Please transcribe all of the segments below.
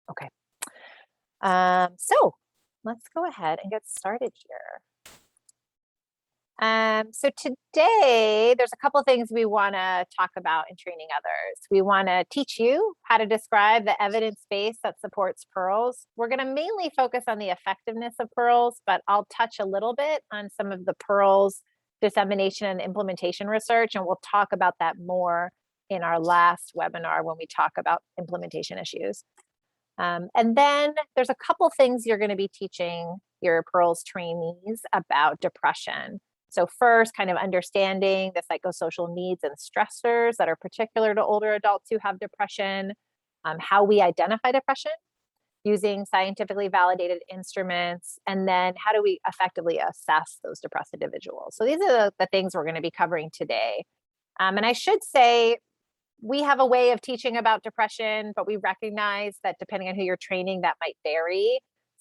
Okay. So let's go ahead and get started here. So today, there's a couple things we want to talk about in training others. We want to teach you how to describe the evidence base that supports pearls. We're going to mainly focus on the effectiveness of pearls, but I'll touch a little bit on some of the pearls dissemination and implementation research, and we'll talk about that more in our last webinar when we talk about implementation issues. And then there's a couple things you're going to be teaching your Pearls trainees about depression. So first, kind of understanding the psychosocial needs and stressors that are particular to older adults who have depression, how we identify depression using scientifically validated instruments, and then how do we effectively assess those depressed individuals. So these are the things we're going to be covering today. And I should say, we have a way of teaching about depression, but we recognize that depending on who you're training, that might vary.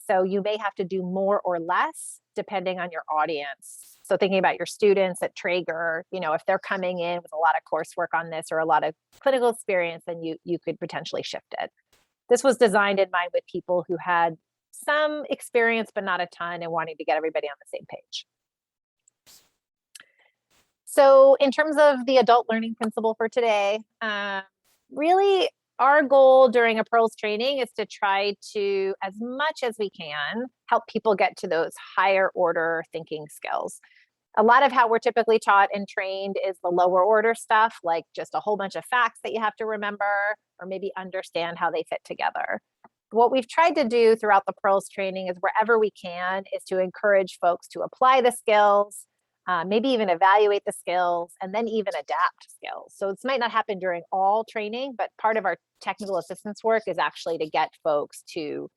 So you may have to do more or less depending on your audience. So thinking about your students at Traeger, if they're coming in with a lot of coursework on this or a lot of clinical experience, then you could potentially shift it. This was designed in mind with people who had some experience, but not a ton, and wanting to get everybody on the same page. So in terms of the adult learning principle for today, really our goal during a Pearls training is to try to, as much as we can, help people get to those higher order thinking skills. A lot of how we're typically taught and trained is the lower order stuff, like just a whole bunch of facts that you have to remember or maybe understand how they fit together. What we've tried to do throughout the Pearls training is wherever we can is to encourage folks to apply the skills, maybe even evaluate the skills, and then even adapt skills. So this might not happen during all training, but part of our technical assistance work is actually to get folks to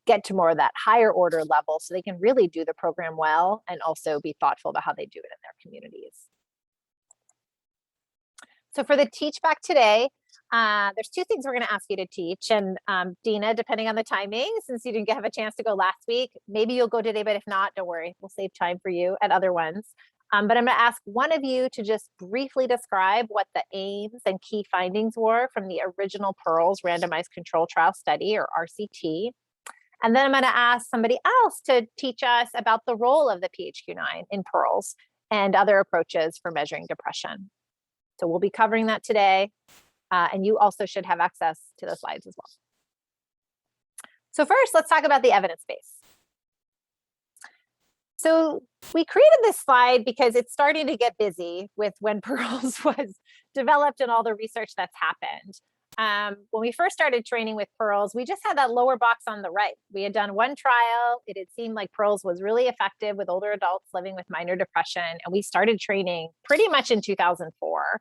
get to more of that higher order level so they can really do the program well and also be thoughtful about how they do it in their communities. So for the teach back today, there's two things we're going to ask you to teach. And Dina, depending on the timing, since you didn't have a chance to go last week, maybe you'll go today, but if not, don't worry, we'll save time for you at other ones. But I'm going to ask one of you to just briefly describe what the aims and key findings were from the original Pearls randomized control trial study, or RCT. And then I'm going to ask somebody else to teach us about the role of the PHQ-9 in Pearls and other approaches for measuring depression. So we'll be covering that today. And you also should have access to the slides as well. So first, let's talk about the evidence base. So we created this slide because it's starting to get busy with when Pearls was developed and all the research that's happened. When we first started training with Pearls, we just had that lower box on the right. We had done one trial. It had seemed like Pearls was really effective with older adults living with minor depression. And we started training pretty much in 2004.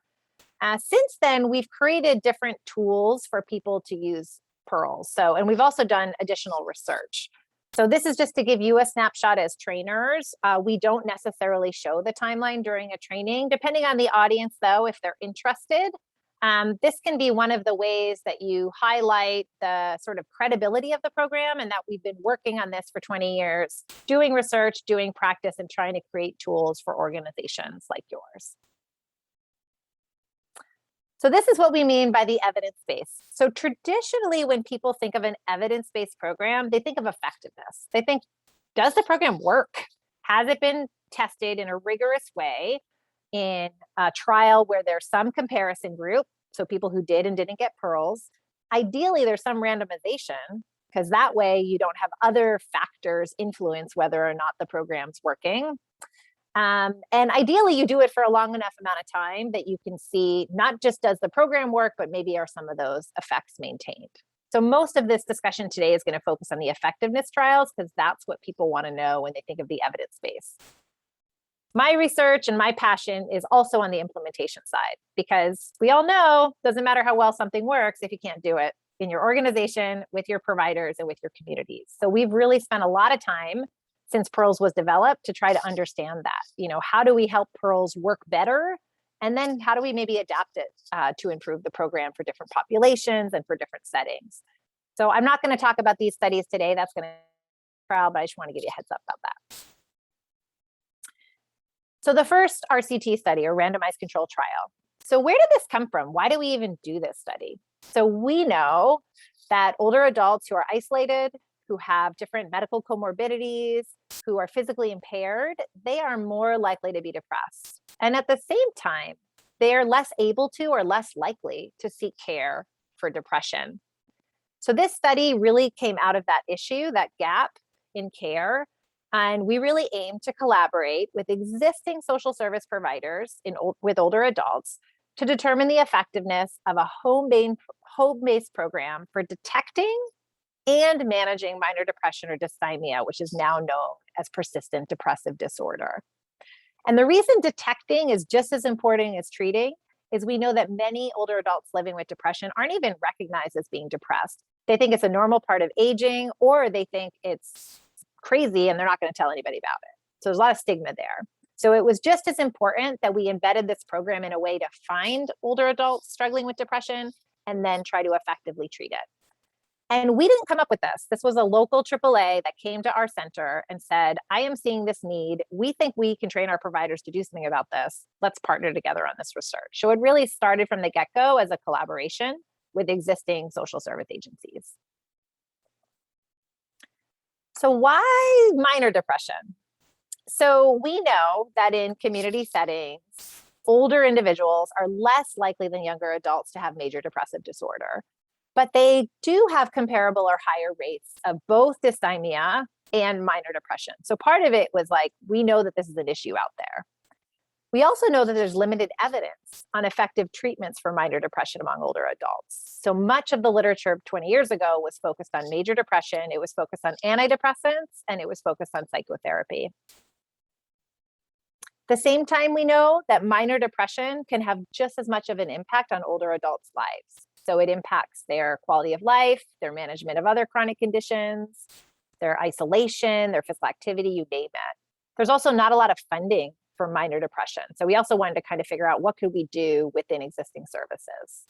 Since then, we've created different tools for people to use Pearls. And we've also done additional research. So this is just to give you a snapshot as trainers. We don't necessarily show the timeline during a training. Depending on the audience, though, if they're interested, this can be one of the ways that you highlight the sort of credibility of the program and that we've been working on this for 20 years, doing research, doing practice, and trying to create tools for organizations like yours. So this is what we mean by the evidence base. So traditionally, when people think of an evidence-based program, they think of effectiveness. They think, does the program work? Has it been tested in a rigorous way in a trial where there's some comparison group, so people who did and didn't get Pearls? Ideally, there's some randomization, because that way you don't have other factors influence whether or not the program's working. And ideally, you do it for a long enough amount of time that you can see not just does the program work, but maybe are some of those effects maintained. So most of this discussion today is going to focus on the effectiveness trials, because that's what people want to know when they think of the evidence base. My research and my passion is also on the implementation side, because we all know it doesn't matter how well something works if you can't do it in your organization, with your providers, and with your communities. So we've really spent a lot of time since Pearls was developed to try to understand that. How do we help Pearls work better? And then how do we maybe adapt it to improve the program for different populations and for different settings? So I'm not going to talk about these studies today. That's going to be trial, but I just want to give you a heads up about that. So the first RCT study, or randomized control trial. So where did this come from? Why do we even do this study? So we know that older adults who are isolated, who have different medical comorbidities, who are physically impaired, they are more likely to be depressed. And at the same time, they are less able to or less likely to seek care for depression. So this study really came out of that issue, that gap in care. And we really aim to collaborate with existing social service providers with older adults to determine the effectiveness of a home-based program for detecting and managing minor depression or dysthymia, which is now known as persistent depressive disorder. And the reason detecting is just as important as treating is we know that many older adults living with depression aren't even recognized as being depressed. They think it's a normal part of aging, or they think it's crazy and they're not going to tell anybody about it. So there's a lot of stigma there. So it was just as important that we embedded this program in a way to find older adults struggling with depression and then try to effectively treat it. And we didn't come up with this. This was a local AAA that came to our center and said, I am seeing this need. We think we can train our providers to do something about this. Let's partner together on this research. So it really started from the get-go as a collaboration with existing social service agencies. So why minor depression? So we know that in community settings, older individuals are less likely than younger adults to have major depressive disorder, but they do have comparable or higher rates of both dysthymia and minor depression. So part of it was like, we know that this is an issue out there. We also know that there's limited evidence on effective treatments for minor depression among older adults. So much of the literature 20 years ago was focused on major depression, it was focused on antidepressants, and it was focused on psychotherapy. At the same time, we know that minor depression can have just as much of an impact on older adults' lives. So it impacts their quality of life, their management of other chronic conditions, their isolation, their physical activity, you name it. There's also not a lot of funding for minor depression. So we also wanted to kind of figure out what could we do within existing services.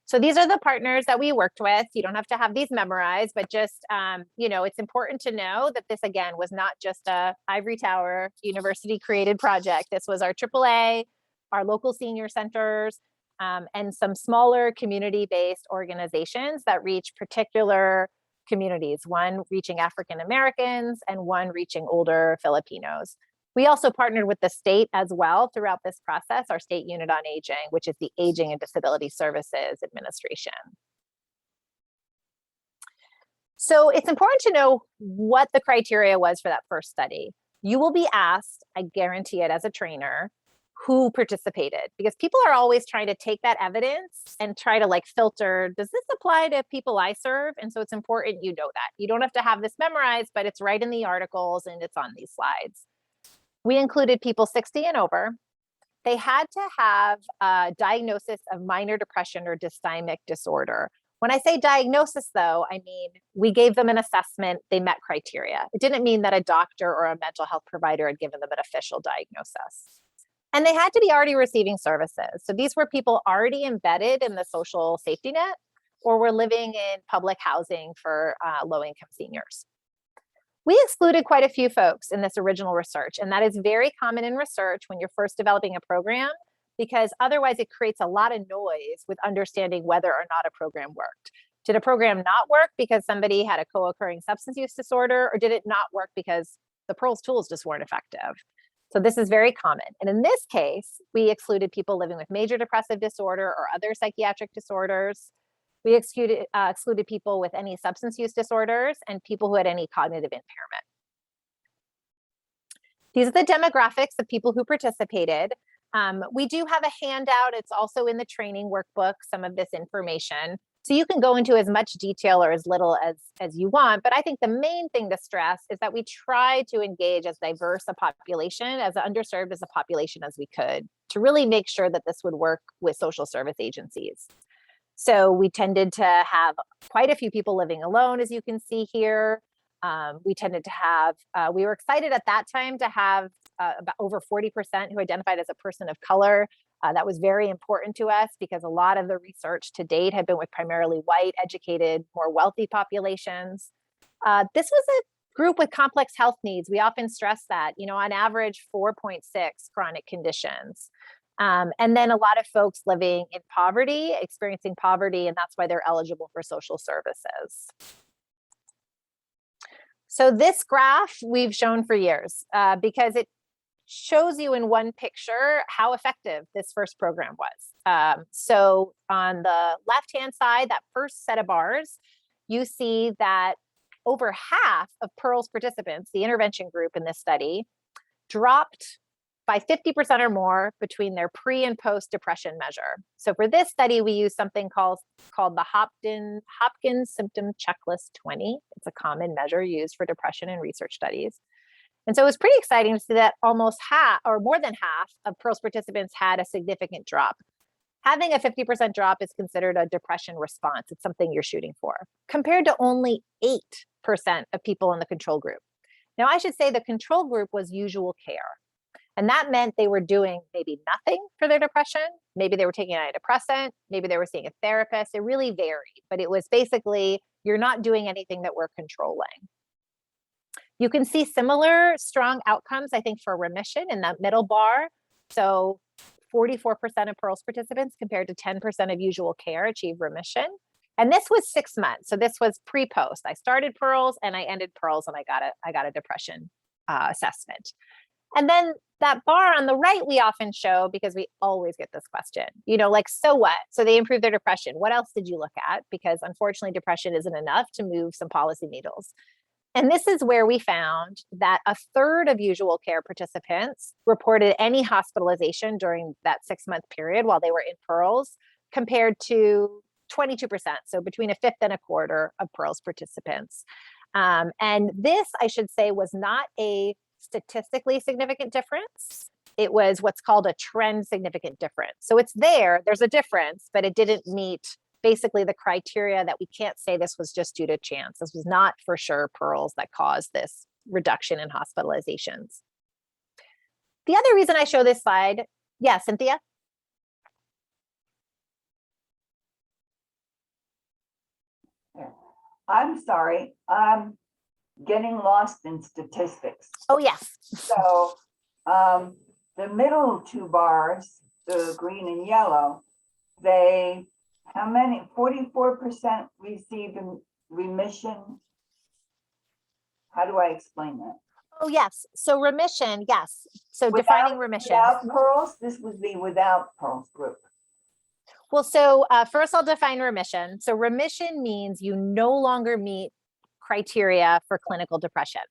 So these are the partners that we worked with. You don't have to have these memorized, but just, it's important to know that this, again, was not just a ivory tower university created project. This was our AAA, our local senior centers, and some smaller community-based organizations that reach particular communities, one reaching African Americans and one reaching older Filipinos. We also partnered with the state as well throughout this process, our state unit on aging, which is the Aging and Disability Services Administration. So it's important to know what the criteria was for that first study. You will be asked, I guarantee it as a trainer, who participated, because people are always trying to take that evidence and try to filter, does this apply to people I serve? And so it's important you know that. You don't have to have this memorized, but it's right in the articles and it's on these slides. We included people 60 and over. They had to have a diagnosis of minor depression or dysthymic disorder. When I say diagnosis, though, I mean, we gave them an assessment, they met criteria. It didn't mean that a doctor or a mental health provider had given them an official diagnosis. And they had to be already receiving services. So these were people already embedded in the social safety net or were living in public housing for low-income seniors. We excluded quite a few folks in this original research, and that is very common in research when you're first developing a program, because otherwise it creates a lot of noise with understanding whether or not a program worked. Did a program not work because somebody had a co-occurring substance use disorder, or did it not work because the Pearls tools just weren't effective? So this is very common. And in this case, we excluded people living with major depressive disorder or other psychiatric disorders. We excluded people with any substance use disorders and people who had any cognitive impairment. These are the demographics of people who participated. We do have a handout. It's also in the training workbook, some of this information. So you can go into as much detail or as little as you want. But I think the main thing to stress is that we try to engage as diverse a population, as underserved as a population as we could, to really make sure that this would work with social service agencies. So we tended to have quite a few people living alone, as you can see here. We tended to have, we were excited at that time to have about over 40% who identified as a person of color. That was very important to us because a lot of the research to date had been with primarily white, educated, more wealthy populations. This was a group with complex health needs. We often stress that, on average 4.6 chronic conditions. And then a lot of folks living in poverty, experiencing poverty, and that's why they're eligible for social services. So this graph we've shown for years because it shows you in one picture how effective this first program was. So on the left-hand side, that first set of bars, you see that over half of Pearls participants, the intervention group in this study, dropped by 50% or more between their pre and post depression measure. So for this study, we use something called the Hopkins Symptom Checklist 20. It's a common measure used for depression in research studies. And so it was pretty exciting to see that almost half or more than half of Pearls participants had a significant drop. Having a 50% drop is considered a depression response. It's something you're shooting for, compared to only 8% of people in the control group. Now, I should say the control group was usual care. And that meant they were doing maybe nothing for their depression. Maybe they were taking an antidepressant. Maybe they were seeing a therapist. It really varied, but it was basically, you're not doing anything that we're controlling. You can see similar strong outcomes, I think, for remission in that middle bar. So 44% of Pearls participants compared to 10% of usual care achieved remission. And this was 6 months. So this was pre-post. I started Pearls and I ended Pearls and I got a depression assessment. And then that bar on the right, we often show because we always get this question, like, so what? So they improved their depression. What else did you look at? Because unfortunately, depression isn't enough to move some policy needles. And this is where we found that a third of usual care participants reported any hospitalization during that 6-month period while they were in Pearls, compared to 22%. So between a fifth and a quarter of Pearls participants. And this, I should say, was not a statistically significant difference. It was what's called a trend significant difference. So it's there's a difference, but it didn't meet basically the criteria that we can't say this was just due to chance. This was not for sure Pearls that caused this reduction in hospitalizations. The other reason I show this slide, yeah, Cynthia? I'm sorry, I'm getting lost in statistics. Oh, yes. So the middle two bars, the green and yellow, how many, 44% received remission? How do I explain that? Oh, yes. So remission, yes. So defining remission. Without Pearls, this would be without Pearls group. Well, so first I'll define remission. So remission means you no longer meet criteria for clinical depression.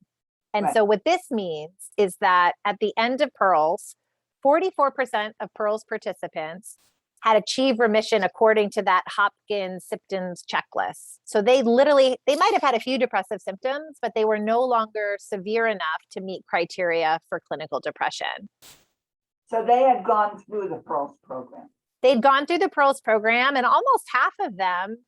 And Right. So what this means is that at the end of Pearls, 44% of Pearls participants had achieved remission according to that Hopkins symptoms checklist. So they might have had a few depressive symptoms, but they were no longer severe enough to meet criteria for clinical depression. So they had gone through the Pearls program. They'd gone through the Pearls program, and almost half of them,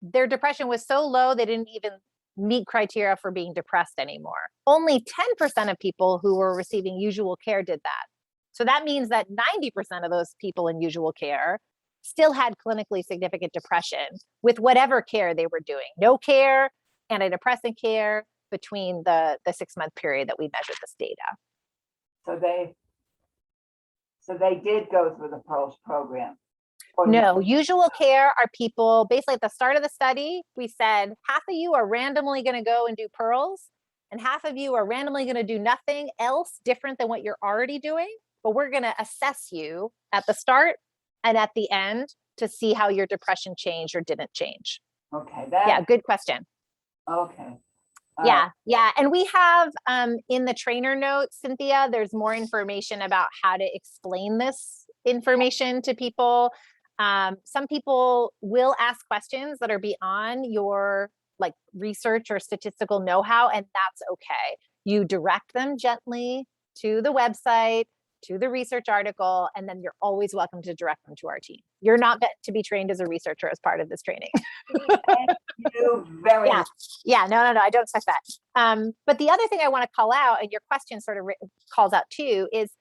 their depression was so low they didn't even meet criteria for being depressed anymore. Only 10% of people who were receiving usual care did that. So that means that 90% of those people in usual care still had clinically significant depression with whatever care they were doing. No care, antidepressant care, between the 6-month period that we measured this data. So they did go through the Pearls program. No, usual care are people, basically at the start of the study, we said half of you are randomly going to go and do Pearls, and half of you are randomly going to do nothing else different than what you're already doing. But we're going to assess you at the start and at the end to see how your depression changed or didn't change. Okay. Yeah, good question. Okay. Yeah. And we have in the trainer notes, Cynthia, there's more information about how to explain this information to people. Some people will ask questions that are beyond your research or statistical know-how, and that's okay. You direct them gently to the website, to the research article, and then you're always welcome to direct them to our team. You're not meant to be trained as a researcher as part of this training. Thank you very much. Yeah, no, I don't expect that. But the other thing I want to call out, and your question sort of calls out too, is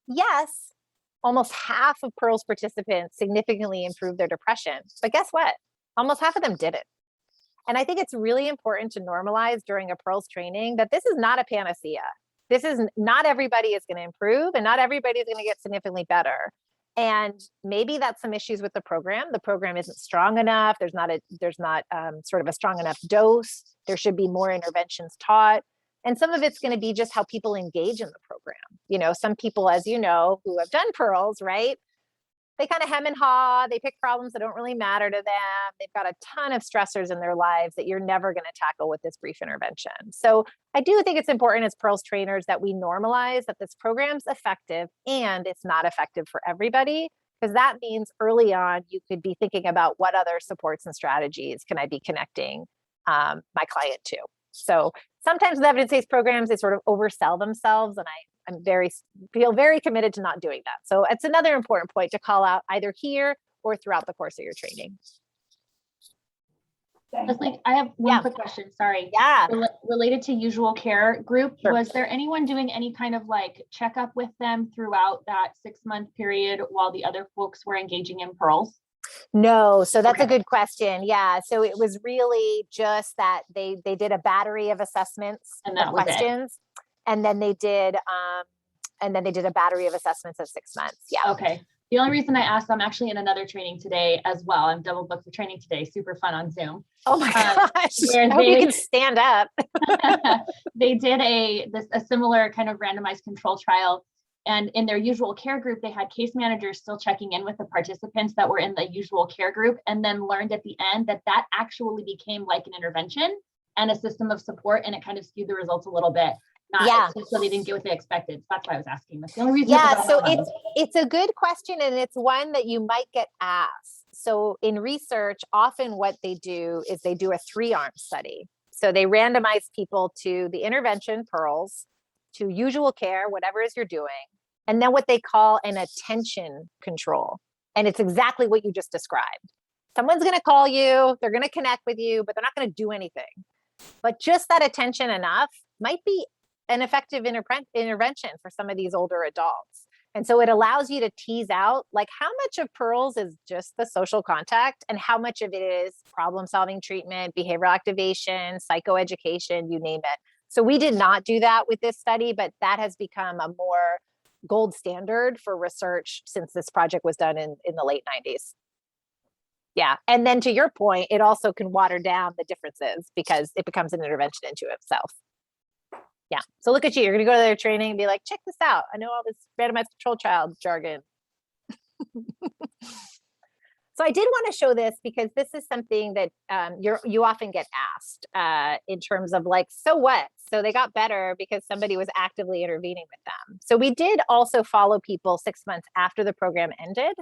yes, almost half of Pearls participants significantly improved their depression. But guess what? Almost half of them didn't. And I think it's really important to normalize during a Pearls training that this is not a panacea. This is not everybody is going to improve and not everybody is going to get significantly better. And maybe that's some issues with the program. The program isn't strong enough. There's not sort of a strong enough dose. There should be more interventions taught. And some of it's going to be just how people engage in the program. You know, some people, as you know, who have done pearls, right? They kind of hem and haw. They pick problems that don't really matter to them. They've got a ton of stressors in their lives that you're never going to tackle with this brief intervention. So I do think it's important as pearls trainers that we normalize that this program's effective and it's not effective for everybody, because that means early on you could be thinking about what other supports and strategies can I be connecting my client to. So sometimes with evidence-based programs, they sort of oversell themselves, and I'm feel very committed to not doing that. So it's another important point to call out either here or throughout the course of your training. Leslie, I have one quick question. Sorry. Yeah. Related to usual care group, Sure. Was there anyone doing any kind of like checkup with them throughout that 6-month period while the other folks were engaging in pearls? No, so that's Okay. a good question. Yeah, so it was really just that they did a battery of assessments And that of was it. questions, and then they did a battery of assessments of 6 months. Yeah. Okay. The only reason I asked, I'm actually in another training today as well. I'm double booked for training today. Super fun on Zoom. Oh my gosh! where I hope you they- can stand up. They did a similar kind of randomized control trial. And in their usual care group, they had case managers still checking in with the participants that were in the usual care group, and then learned at the end that that actually became like an intervention and a system of support, and it kind of skewed the results a little bit. Yeah. So they didn't get what they expected. So that's why I was asking. That's the only reason. Yeah, it's so about that it's a good question, and it's one that you might get asked. So in research, often what they do is they do a 3-arm study. So they randomize people to the intervention pearls, to usual care, whatever it is you're doing, and then what they call an attention control. And it's exactly what you just described. Someone's going to call you, they're going to connect with you, but they're not going to do anything. But just that attention enough might be an effective intervention for some of these older adults. And so it allows you to tease out like how much of pearls is just the social contact and how much of it is problem solving treatment, behavioral activation, psychoeducation, you name it. So we did not do that with this study, but that has become a more gold standard for research since this project was done in the late 90s. Yeah. And then to your point, it also can water down the differences because it becomes an intervention into itself. Yeah. So look at you. You're going to go to their training and be like, check this out. I know all this randomized control trial jargon. So I did want to show this because this is something that you often get asked in terms of like, so what? So they got better because somebody was actively intervening with them. So we did also follow people 6 months after the program ended.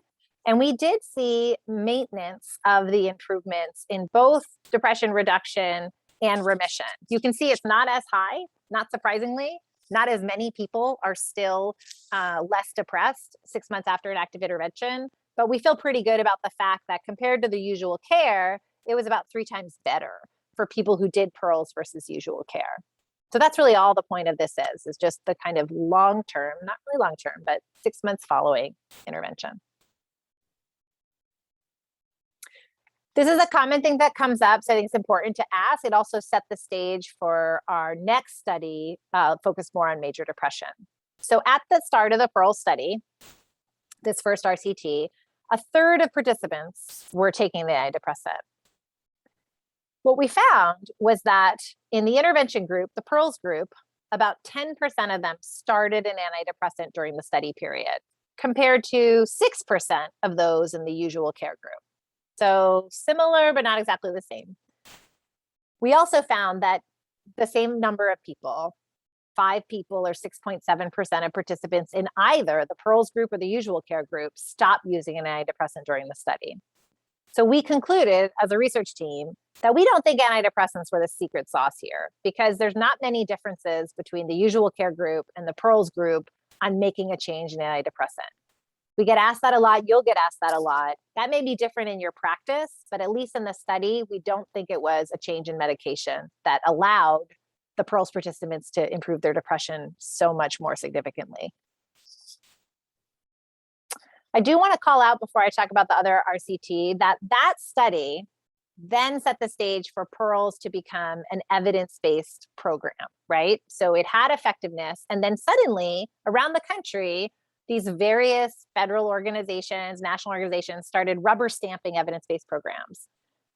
And we did see maintenance of the improvements in both depression reduction and remission. You can see it's not as high, not surprisingly. Not as many people are still less depressed 6 months after an active intervention, but we feel pretty good about the fact that compared to the usual care, it was about 3 times better for people who did pearls versus usual care. So that's really all the point of this is just the kind of long-term, not really long-term, but 6 months following intervention. This is a common thing that comes up, so I think it's important to ask. It also set the stage for our next study, focused more on major depression. So at the start of the Pearl study, this first RCT, 1/3 of participants were taking the antidepressant. What we found was that in the intervention group, the Pearls group, about 10% of them started an antidepressant during the study period, compared to 6% of those in the usual care group. So similar, but not exactly the same. We also found that the same number of people, 5 people or 6.7% of participants in either the Pearls group or the usual care group stopped using an antidepressant during the study. So we concluded as a research team that we don't think antidepressants were the secret sauce here because there's not many differences between the usual care group and the Pearls group on making a change in antidepressant. We get asked that a lot. You'll get asked that a lot. That may be different in your practice, but at least in the study, we don't think it was a change in medication that allowed the Pearls participants to improve their depression so much more significantly. I do want to call out before I talk about the other RCT that study then set the stage for Pearls to become an evidence-based program, right? So it had effectiveness, and then suddenly around the country, these various federal organizations, national organizations started rubber stamping evidence-based programs.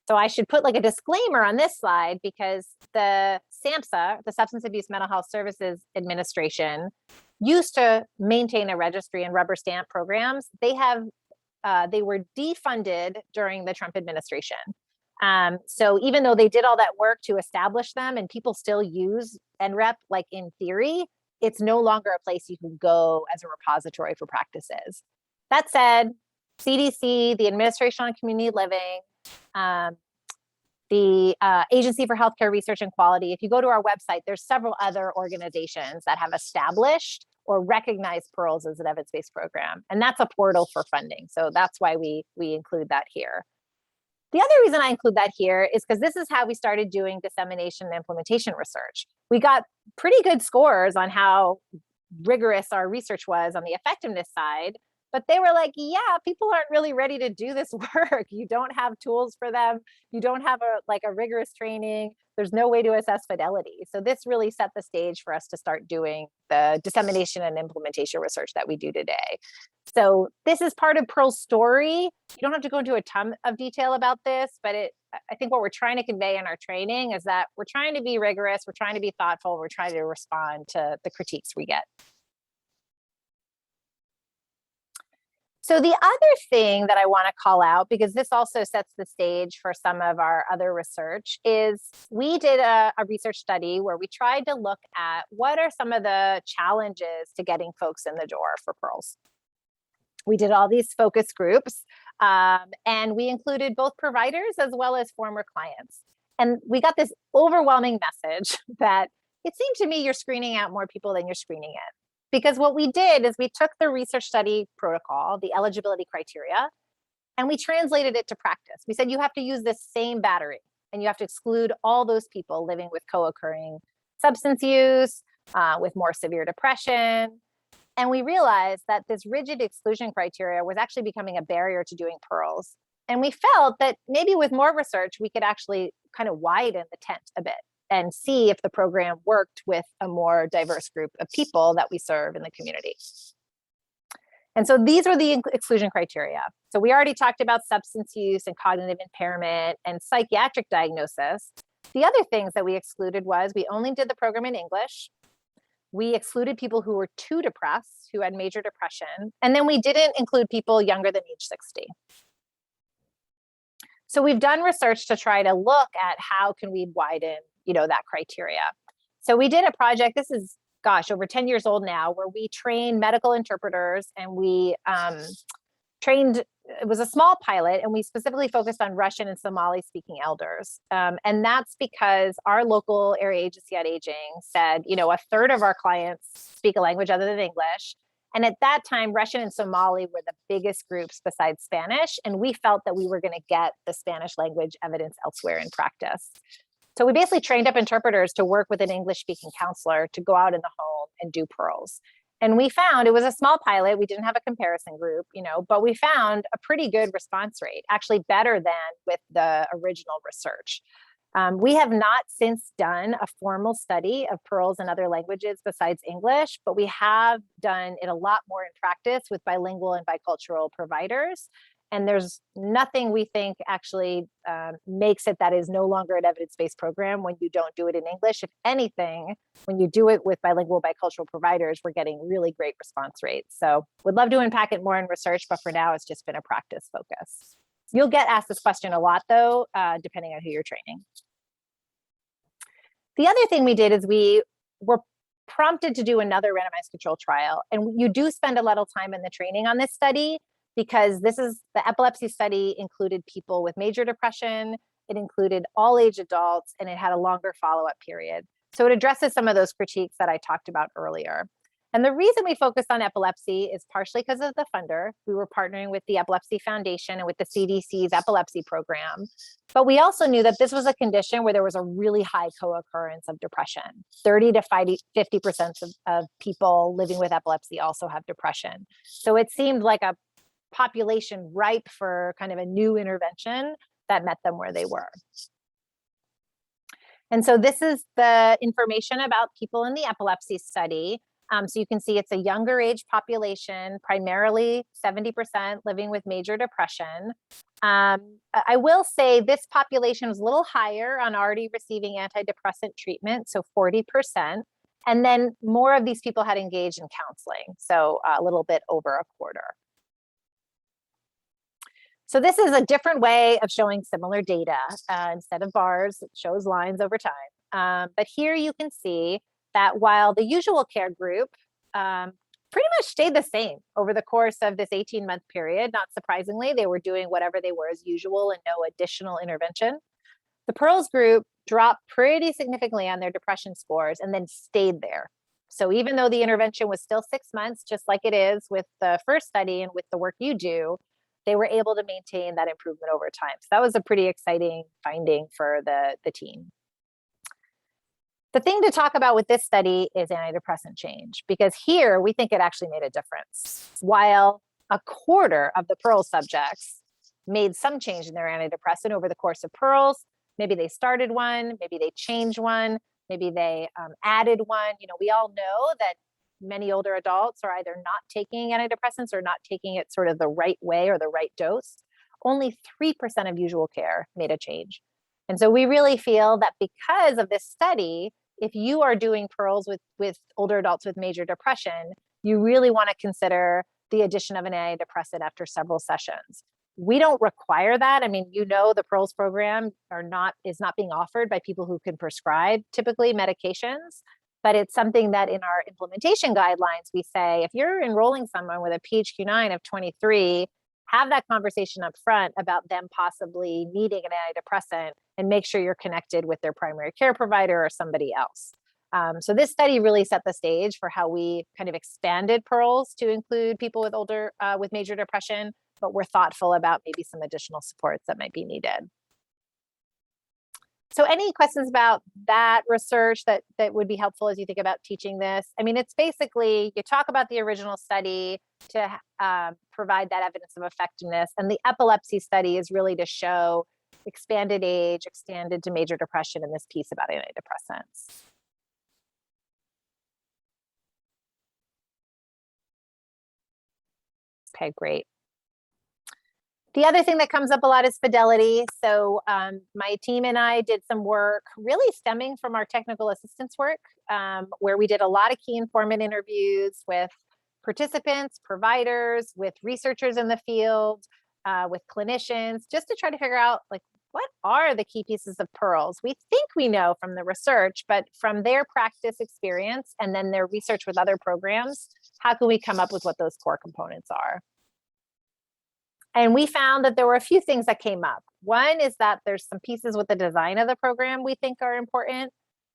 So I should put like a disclaimer on this slide because the SAMHSA, the Substance Abuse Mental Health Services Administration, used to maintain a registry and rubber stamp programs. They were defunded during the Trump administration. So even though they did all that work to establish them and people still use NREP, like in theory, it's no longer a place you can go as a repository for practices. That said, CDC, the Administration on Community Living, the Agency for Healthcare Research and Quality, if you go to our website, there's several other organizations that have established or recognized PEARLS as an evidence-based program. And that's a portal for funding. So that's why we include that here. The other reason I include that here is because this is how we started doing dissemination and implementation research. We got pretty good scores on how rigorous our research was on the effectiveness side, but they were like, yeah, people aren't really ready to do this work. You don't have tools for them. You don't have a rigorous training. There's no way to assess fidelity. So this really set the stage for us to start doing the dissemination and implementation research that we do today. So this is part of PEARL's story. You don't have to go into a ton of detail about this, but I think what we're trying to convey in our training is that we're trying to be rigorous, we're trying to be thoughtful, we're trying to respond to the critiques we get. So the other thing that I want to call out, because this also sets the stage for some of our other research, is we did a research study where we tried to look at what are some of the challenges to getting folks in the door for PEARLS. We did all these focus groups, and we included both providers as well as former clients. And we got this overwhelming message that it seemed to me you're screening out more people than you're screening in. Because what we did is we took the research study protocol, the eligibility criteria, and we translated it to practice. We said you have to use this same battery and you have to exclude all those people living with co-occurring substance use, with more severe depression. And we realized that this rigid exclusion criteria was actually becoming a barrier to doing PEARLS. And we felt that maybe with more research, we could actually kind of widen the tent a bit and see if the program worked with a more diverse group of people that we serve in the community. And so these were the exclusion criteria. So we already talked about substance use and cognitive impairment and psychiatric diagnosis. The other things that we excluded was we only did the program in English. We excluded people who were too depressed, who had major depression, and then we didn't include people younger than age 60. So we've done research to try to look at how can we widen, that criteria. So we did a project, this is, over 10 years old now, where we trained medical interpreters and we trained, it was a small pilot, and we specifically focused on Russian and Somali speaking elders. And that's because our local area agency on aging said, a third of our clients speak a language other than English. And at that time, Russian and Somali were the biggest groups besides Spanish. And we felt that we were going to get the Spanish language evidence elsewhere in practice. So we basically trained up interpreters to work with an English speaking counselor to go out in the home and do PEARLS. And we found, it was a small pilot, we didn't have a comparison group, but we found a pretty good response rate, actually better than with the original research. We have not since done a formal study of PEARLS in other languages besides English, but we have done it a lot more in practice with bilingual and bicultural providers. And there's nothing we think actually makes it that is no longer an evidence-based program when you don't do it in English. If anything, when you do it with bilingual, bicultural providers, we're getting really great response rates. So would love to unpack it more in research, but for now, it's just been a practice focus. You'll get asked this question a lot though, depending on who you're training. The other thing we did is we were prompted to do another randomized control trial. And you do spend a little time in the training on this study, because the epilepsy study included people with major depression, it included all age adults, and it had a longer follow-up period. So it addresses some of those critiques that I talked about earlier. And the reason we focused on epilepsy is partially because of the funder. We were partnering with the Epilepsy Foundation and with the CDC's epilepsy program. But we also knew that this was a condition where there was a really high co-occurrence of depression. 30 to 50% of people living with epilepsy also have depression. So it seemed like a population ripe for kind of a new intervention that met them where they were. And so this is the information about people in the epilepsy study. So you can see it's a younger age population, primarily 70% living with major depression. I will say this population was a little higher on already receiving antidepressant treatment, so 40%. And then more of these people had engaged in counseling, so a little bit over a quarter. So this is a different way of showing similar data. Instead of bars, it shows lines over time. But here you can see that while the usual care group pretty much stayed the same over the course of this 18-month period, not surprisingly, they were doing whatever they were as usual and no additional intervention. The Pearls group dropped pretty significantly on their depression scores and then stayed there. So even though the intervention was still 6 months, just like it is with the first study and with the work you do, they were able to maintain that improvement over time. So that was a pretty exciting finding for the team. The thing to talk about with this study is antidepressant change, because here we think it actually made a difference. While a quarter of the Pearls subjects made some change in their antidepressant over the course of Pearls, maybe they started one, maybe they changed one, maybe they added one. You know, we all know that many older adults are either not taking antidepressants or not taking it sort of the right way or the right dose. Only 3% of usual care made a change. And so we really feel that because of this study, if you are doing Pearls with older adults with major depression, you really want to consider the addition of an antidepressant after several sessions. We don't require that. I mean, you know, the Pearls program is not being offered by people who can prescribe typically medications, but it's something that in our implementation guidelines, we say, if you're enrolling someone with a PHQ-9 of 23, have that conversation up front about them possibly needing an antidepressant and make sure you're connected with their primary care provider or somebody else. So this study really set the stage for how we kind of expanded Pearls to include people with major depression, but we're thoughtful about maybe some additional supports that might be needed. So any questions about that research that would be helpful as you think about teaching this? I mean, it's basically, you talk about the original study to provide that evidence of effectiveness. And the epilepsy study is really to show expanded age, expanded to major depression in this piece about antidepressants. Okay, great. The other thing that comes up a lot is fidelity. So my team and I did some work really stemming from our technical assistance work, where we did a lot of key informant interviews with participants, providers, with researchers in the field, with clinicians, just to try to figure out, like, what are the key pieces of Pearls? We think we know from the research, but from their practice experience and then their research with other programs, how can we come up with what those core components are? And we found that there were a few things that came up. One is that there's some pieces with the design of the program we think are important.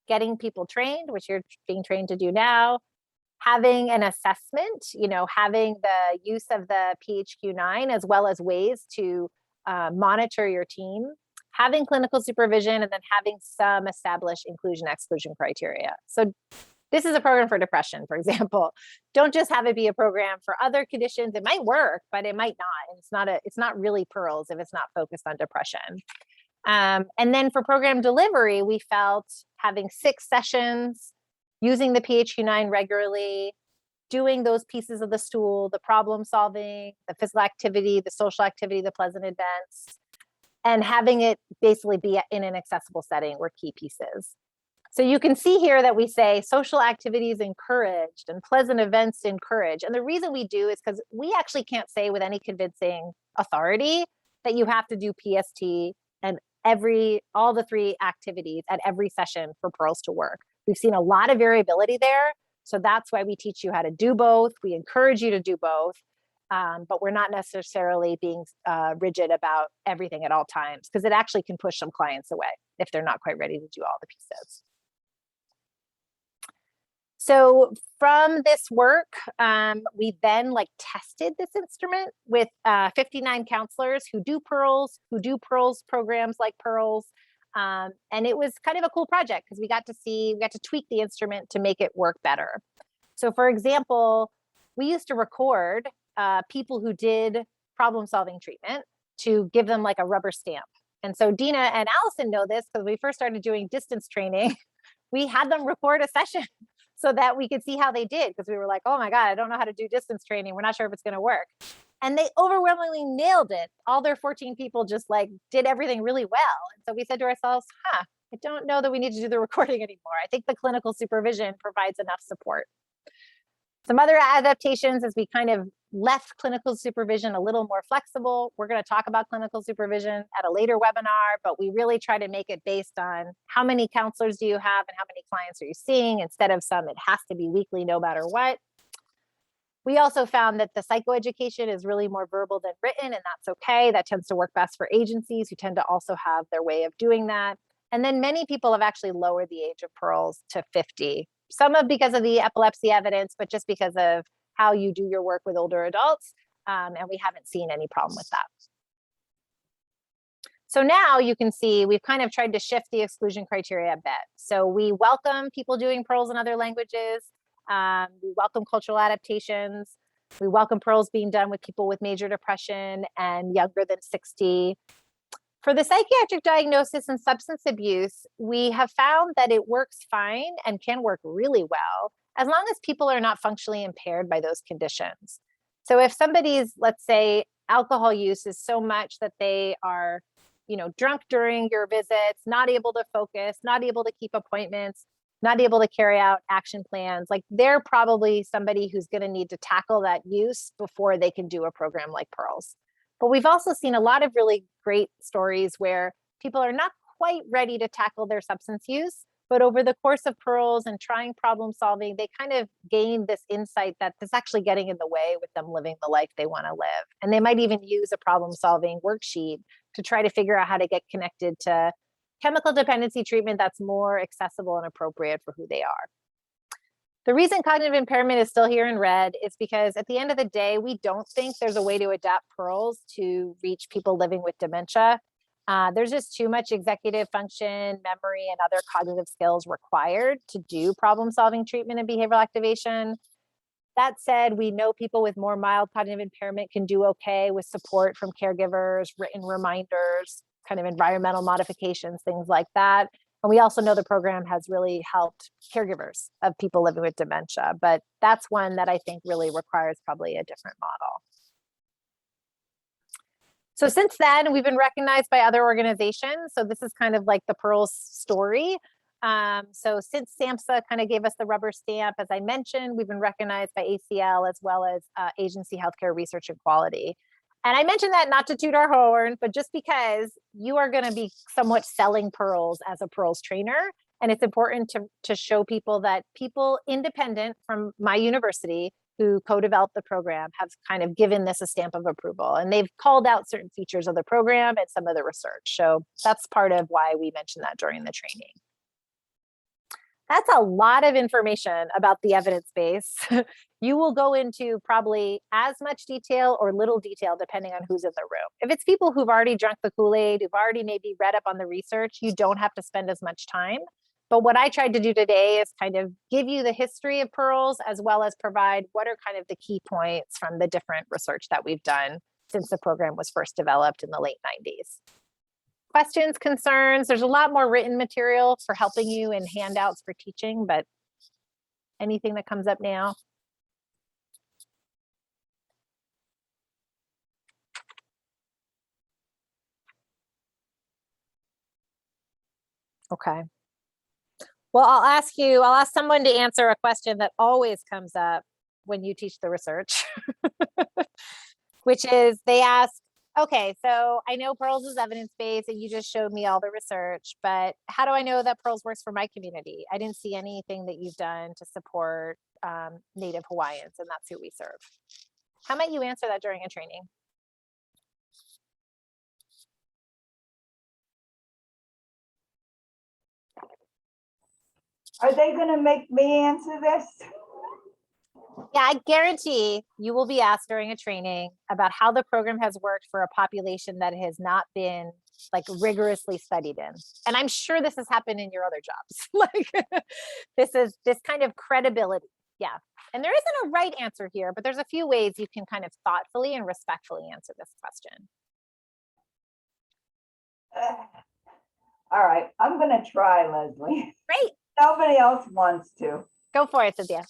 Getting people trained, which you're being trained to do now. Having an assessment, you know, having the use of the PHQ-9 as well as ways to monitor your team. Having clinical supervision, and then having some established inclusion-exclusion criteria. So this is a program for depression, for example. Don't just have it be a program for other conditions. It might work, but it might not. And it's not really Pearls if it's not focused on depression. And then for program delivery, we felt having 6 sessions, using the PHQ-9 regularly, doing those pieces of the stool, the problem solving, the physical activity, the social activity, the pleasant events, and having it basically be in an accessible setting were key pieces. So you can see here that we say social activities encouraged and pleasant events encouraged. And the reason we do is because we actually can't say with any convincing authority that you have to do PST and all the 3 activities at every session for Pearls to work. We've seen a lot of variability there. So that's why we teach you how to do both. We encourage you to do both, but we're not necessarily being rigid about everything at all times, because it actually can push some clients away if they're not quite ready to do all the pieces. So from this work, we then tested this instrument with 59 counselors who do Pearls programs like Pearls. And it was kind of a cool project because we got to tweak the instrument to make it work better. So for example, we used to record people who did problem solving treatment to give them like a rubber stamp. And so Dina and Allison know this because we first started doing distance training. We had them record a session so that we could see how they did, because we were like, oh my God, I don't know how to do distance training. We're not sure if it's going to work. And they overwhelmingly nailed it. All their 14 people just like did everything really well. And so we said to ourselves, I don't know that we need to do the recording anymore. I think the clinical supervision provides enough support. Some other adaptations as we kind of left clinical supervision a little more flexible. We're going to talk about clinical supervision at a later webinar, but we really try to make it based on how many counselors do you have and how many clients are you seeing, instead of some, it has to be weekly no matter what. We also found that the psychoeducation is really more verbal than written, and that's okay. That tends to work best for agencies who tend to also have their way of doing that. And then many people have actually lowered the age of pearls to 50. Some of because of the epilepsy evidence, but just because of how you do your work with older adults. And we haven't seen any problem with that. So now you can see we've kind of tried to shift the exclusion criteria a bit. So we welcome people doing pearls in other languages. We welcome cultural adaptations. We welcome pearls being done with people with major depression and younger than 60. For the psychiatric diagnosis and substance abuse, we have found that it works fine and can work really well, as long as people are not functionally impaired by those conditions. So if somebody's, let's say, alcohol use is so much that they are, drunk during your visits, not able to focus, not able to keep appointments, not able to carry out action plans, like they're probably somebody who's going to need to tackle that use before they can do a program like Pearls. But we've also seen a lot of really great stories where people are not quite ready to tackle their substance use, but over the course of Pearls and trying problem solving, they kind of gain this insight that this actually getting in the way with them living the life they want to live. And they might even use a problem solving worksheet to try to figure out how to get connected to chemical dependency treatment that's more accessible and appropriate for who they are. The reason cognitive impairment is still here in red is because at the end of the day, we don't think there's a way to adapt Pearls to reach people living with dementia. There's just too much executive function, memory, and other cognitive skills required to do problem-solving treatment and behavioral activation. That said, we know people with more mild cognitive impairment can do okay with support from caregivers, written reminders, kind of environmental modifications, things like that. And we also know the program has really helped caregivers of people living with dementia, but that's one that I think really requires probably a different model. So since then, we've been recognized by other organizations. So this is kind of like the Pearls story. So since SAMHSA kind of gave us the rubber stamp, as I mentioned, we've been recognized by ACL as well as Agency Healthcare Research and Quality. And I mentioned that not to toot our horn, but just because you are going to be somewhat selling Pearls as a Pearls trainer. And it's important to show people that people independent from my university who co-developed the program have kind of given this a stamp of approval. And they've called out certain features of the program and some of the research. So that's part of why we mentioned that during the training. That's a lot of information about the evidence base. You will go into probably as much detail or little detail depending on who's in the room. If it's people who've already drunk the Kool-Aid, who've already maybe read up on the research, you don't have to spend as much time. But what I tried to do today is kind of give you the history of Pearls as well as provide what are kind of the key points from the different research that we've done since the program was first developed in the late 90s. Questions, concerns, there's a lot more written material for helping you and handouts for teaching, but anything that comes up now? Okay. Well, I'll ask someone to answer a question that always comes up when you teach the research, which is they ask, okay, so I know Pearls is evidence-based and you just showed me all the research, but how do I know that Pearls works for my community? I didn't see anything that you've done to support Native Hawaiians, and that's who we serve. How might you answer that during a training? Are they going to make me answer this? Yeah, I guarantee you will be asked during a training about how the program has worked for a population that has not been like rigorously studied in. And I'm sure this has happened in your other jobs. Like this kind of credibility. Yeah. And there isn't a right answer here, but there's a few ways you can kind of thoughtfully and respectfully answer this question. All right, I'm going to try, Leslie. Great. Nobody else wants to. Go for it, Cynthia.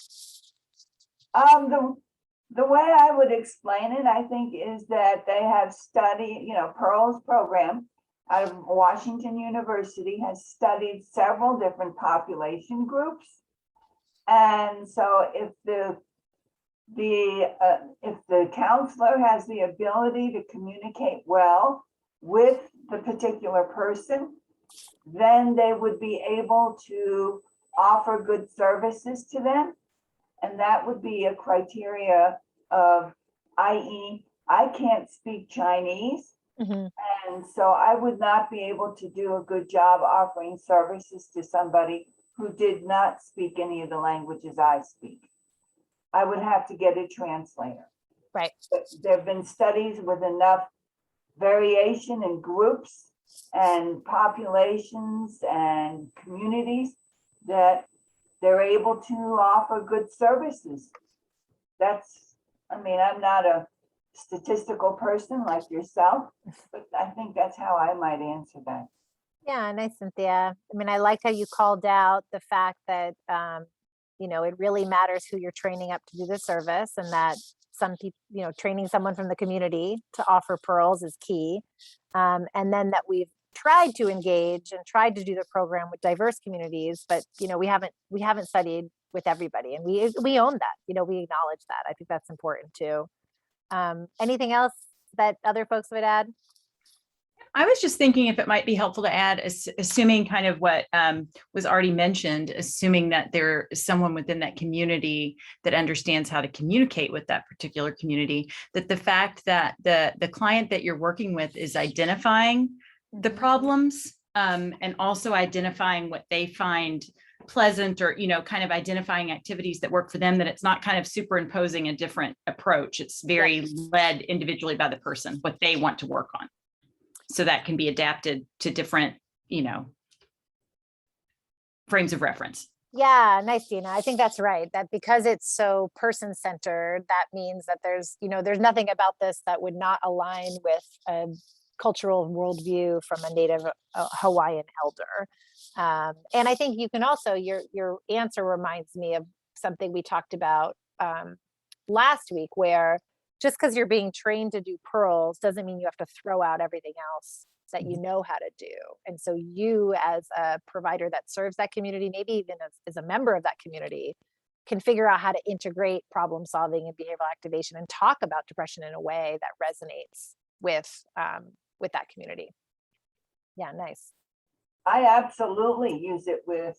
The way I would explain it, I think, is that they have studied, Pearl's program out of Washington University has studied several different population groups. And so if the counselor has the ability to communicate well with the particular person, then they would be able to offer good services to them. And that would be a criteria of, i.e., I can't speak Chinese. Mhm. And so I would not be able to do a good job offering services to somebody who did not speak any of the languages I speak. I would have to get a translator. Right. But there have been studies with enough variation in groups and populations and communities that they're able to offer good services. I'm not a statistical person like yourself, but I think that's how I might answer that. Yeah, nice, Cynthia. I mean, I like how you called out the fact that, it really matters who you're training up to do the service, and that some people, training someone from the community to offer pearls is key. And then that we've tried to engage and tried to do the program with diverse communities, but, we haven't studied with everybody, and we own that, we acknowledge that. I think that's important too. Anything else that other folks would add? I was just thinking if it might be helpful to add, assuming kind of what was already mentioned, assuming that there is someone within that community that understands how to communicate with that particular community, that the fact that the client that you're working with is identifying the problems and also identifying what they find pleasant, or kind of identifying activities that work for them, that it's not kind of superimposing a different approach. It's very led individually by the person, what they want to work on. So that can be adapted to different, frames of reference. Yeah, nice, Gina. I think that's right. That because it's so person-centered, that means that there's nothing about this that would not align with a cultural worldview from a Native Hawaiian elder. And I think you can also, your answer reminds me of something we talked about last week, where just because you're being trained to do pearls doesn't mean you have to throw out everything else that you know how to do. And so you, as a provider that serves that community, maybe even as a member of that community, can figure out how to integrate problem solving and behavioral activation and talk about depression in a way that resonates with that community. Yeah, nice. I absolutely use it with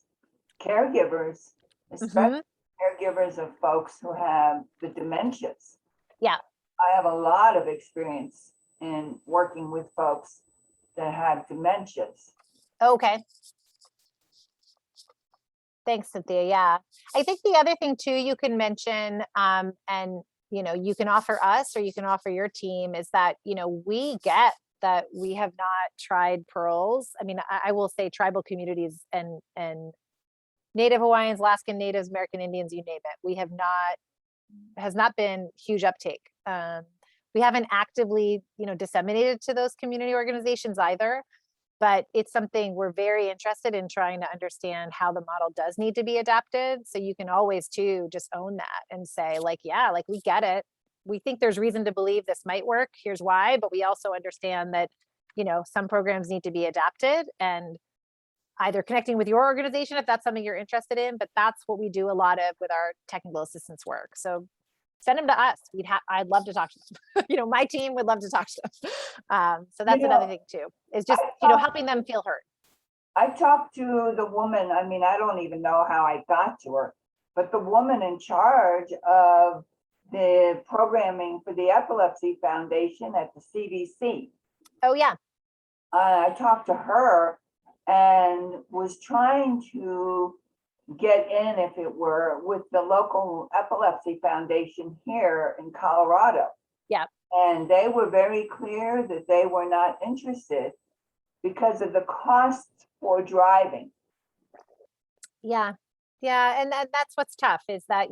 caregivers, especially caregivers of folks who have the dementias. Yeah. I have a lot of experience in working with folks that have dementias. Okay. Thanks, Cynthia. Yeah. I think the other thing too, you can mention, and you can offer us or you can offer your team, is that, we get that we have not tried pearls. I mean, I will say tribal communities and Native Hawaiians, Alaskan Natives, American Indians, you name it, has not been huge uptake. We haven't actively, disseminated to those community organizations either, but it's something we're very interested in trying to understand how the model does need to be adapted. So you can always too, just own that and say we get it. We think there's reason to believe this might work. Here's why, but we also understand that, some programs need to be adapted, and either connecting with your organization if that's something you're interested in, but that's what we do a lot of with our technical assistance work. So send them to us. I'd love to talk to them. My team would love to talk to them. So that's another thing too, is just, helping them feel heard. I talked to the woman, I don't even know how I got to her, but the woman in charge of the programming for the Epilepsy Foundation at the CDC. Oh yeah. I talked to her and was trying to get in, if it were, with the local Epilepsy Foundation here in Colorado. Yeah. And they were very clear that they were not interested because of the cost for driving. Yeah. Yeah. And that's what's tough, is that,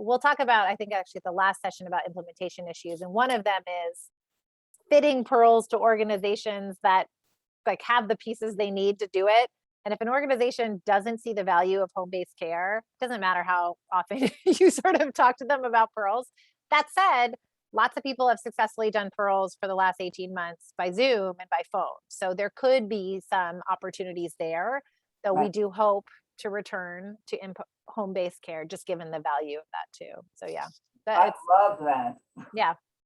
we'll talk about, I think actually the last session, about implementation issues. And one of them is fitting pearls to organizations that have the pieces they need to do it, And if an organization doesn't see the value of home-based care, it doesn't matter how often you sort of talk to them about pearls. That said, lots of people have successfully done pearls for the last 18 months by Zoom and by phone. So there could be some opportunities there, though we Right. do hope to return to home-based care, just given the value of that too. So yeah, I that's, love that.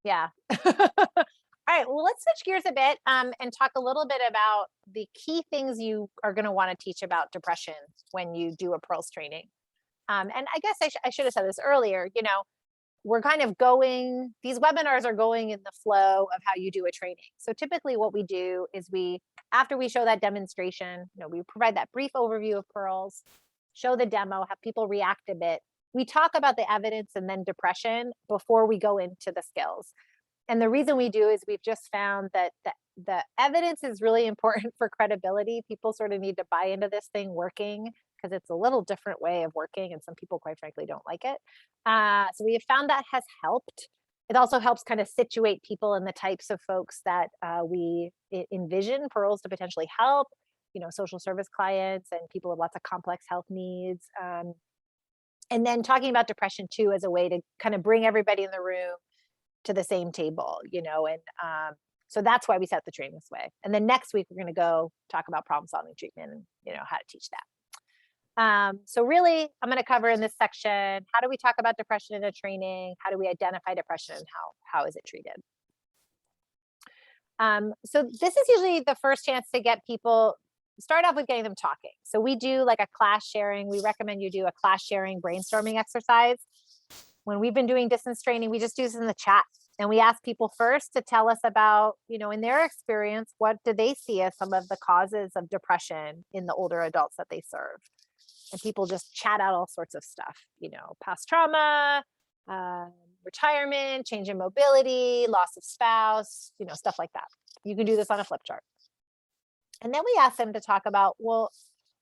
yeah. All right, well, let's switch gears a bit and talk a little bit about the key things you are going to want to teach about depression when you do a pearls training. And I guess I should have said this earlier, you know, we're kind of going, these webinars are going in the flow of how you do a training. So typically what we do is after we show that demonstration, you know, we provide that brief overview of pearls, show the demo, have people react a bit. We talk about the evidence and then depression before we go into the skills. And the reason we do is we've just found that the evidence is really important for credibility. People sort of need to buy into this thing working because it's a little different way of working, and some people, quite frankly, don't like it. So we have found that has helped. It also helps kind of situate people in the types of folks that we envision pearls to potentially help, you know, social service clients and people with lots of complex health needs. And then talking about depression too as a way to kind of bring everybody in the room to the same table, you know, and so that's why we set the training this way. And then next week, we're going to go talk about problem solving treatment and, you know, how to teach that. So really, I'm going to cover in this section, how do we talk about depression in a training? How do we identify depression? How is it treated? So this is usually the first chance to get people, start off with getting them talking. So we do like a class sharing. We recommend you do a class sharing brainstorming exercise. When we've been doing distance training, we just do this in the chat and we ask people first to tell us about, you know, in their experience, what do they see as some of the causes of depression in the older adults that they serve? And people just chat out all sorts of stuff, you know, past trauma, retirement, change in mobility, loss of spouse, you know, stuff like that. You can do this on a flip chart. And then we ask them to talk about, well,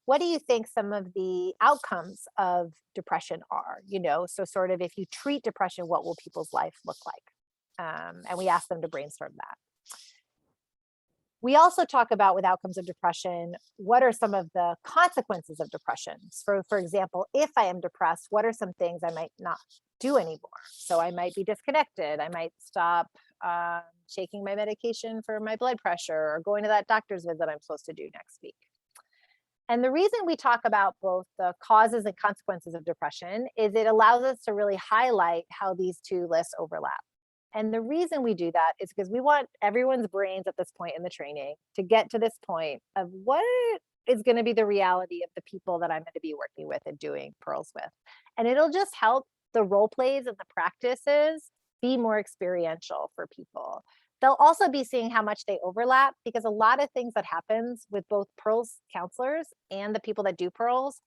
what do you think some of the outcomes of depression are? You know, so sort of if you treat depression, what will people's life look like? And we ask them to brainstorm that. We also talk about with outcomes of depression, what are some of the consequences of depression? For example, if I am depressed, what are some things I might not do anymore? So I might be disconnected. I might stop taking my medication for my blood pressure or going to that doctor's visit I'm supposed to do next week. And the reason we talk about both the causes and consequences of depression is it allows us to really highlight how these two lists overlap. And the reason we do that is because we want everyone's brains at this point in the training to get to this point of what is going to be the reality of the people that I'm going to be working with and doing pearls with. And it'll just help the role plays and the practices be more experiential for people. They'll also be seeing how much they overlap because a lot of things that happens with both pearls counselors and the people that do pearls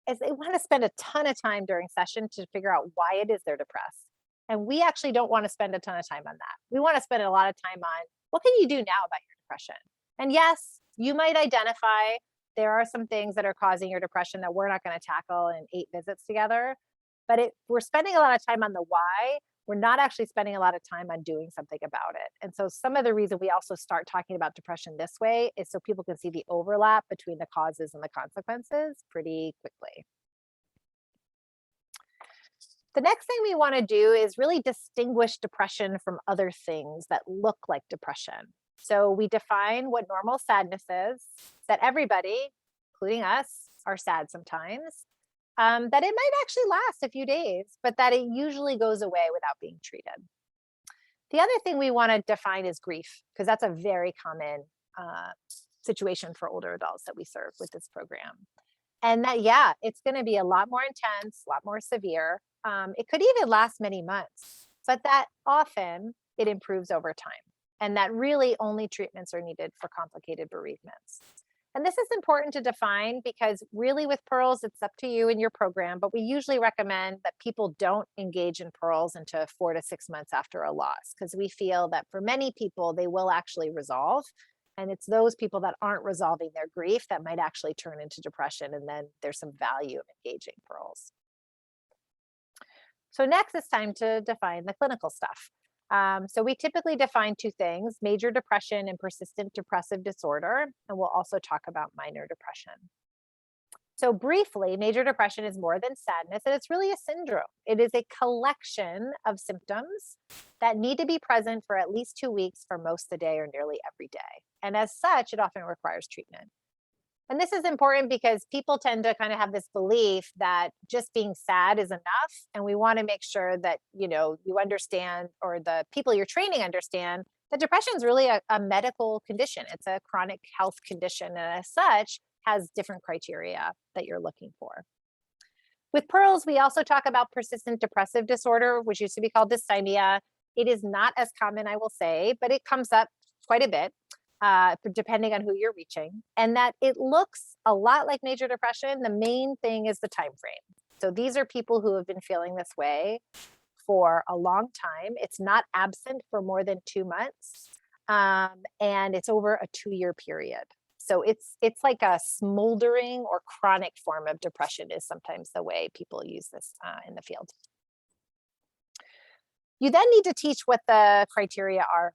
is they want to spend a ton of time during session to figure out why it is they're depressed. And we actually don't want to spend a ton of time on that. We want to spend a lot of time on what can you do now about your depression? And yes, you might identify there are some things that are causing your depression that we're not going to tackle in 8 visits together. But we're spending a lot of time on the why. We're not actually spending a lot of time on doing something about it. And so some of the reason we also start talking about depression this way is so people can see the overlap between the causes and the consequences pretty quickly. The next thing we want to do is really distinguish depression from other things that look like depression. So we define what normal sadness is, that everybody, including us, are sad sometimes. That it might actually last a few days, but that it usually goes away without being treated. The other thing we want to define is grief, because that's a very common situation for older adults that we serve with this program. And that, yeah, it's going to be a lot more intense, a lot more severe. It could even last many months, but that often it improves over time. And that really only treatments are needed for complicated bereavements. And this is important to define because really with pearls, it's up to you and your program, but we usually recommend that people don't engage in pearls until 4 to 6 months after a loss, because we feel that for many people, they will actually resolve. And it's those people that aren't resolving their grief that might actually turn into depression. And then there's some value of engaging pearls. So next it's time to define the clinical stuff. So we typically define 2 things, major depression and persistent depressive disorder, and we'll also talk about minor depression. So briefly, major depression is more than sadness, and it's really a syndrome. It is a collection of symptoms that need to be present for at least 2 weeks for most of the day or nearly every day. And as such, it often requires treatment. And this is important because people tend to kind of have this belief that just being sad is enough. And we want to make sure that, you understand, or the people you're training understand, that depression is really a medical condition. It's a chronic health condition. And as such, has different criteria that you're looking for. With Pearls, we also talk about persistent depressive disorder, which used to be called dysthymia. It is not as common, I will say, but it comes up quite a bit, depending on who you're reaching. And that it looks a lot like major depression. The main thing is the time frame. So these are people who have been feeling this way for a long time. It's not absent for more than 2 months, and it's over a 2-year period. So it's like a smoldering or chronic form of depression is sometimes the way people use this in the field. You then need to teach what the criteria are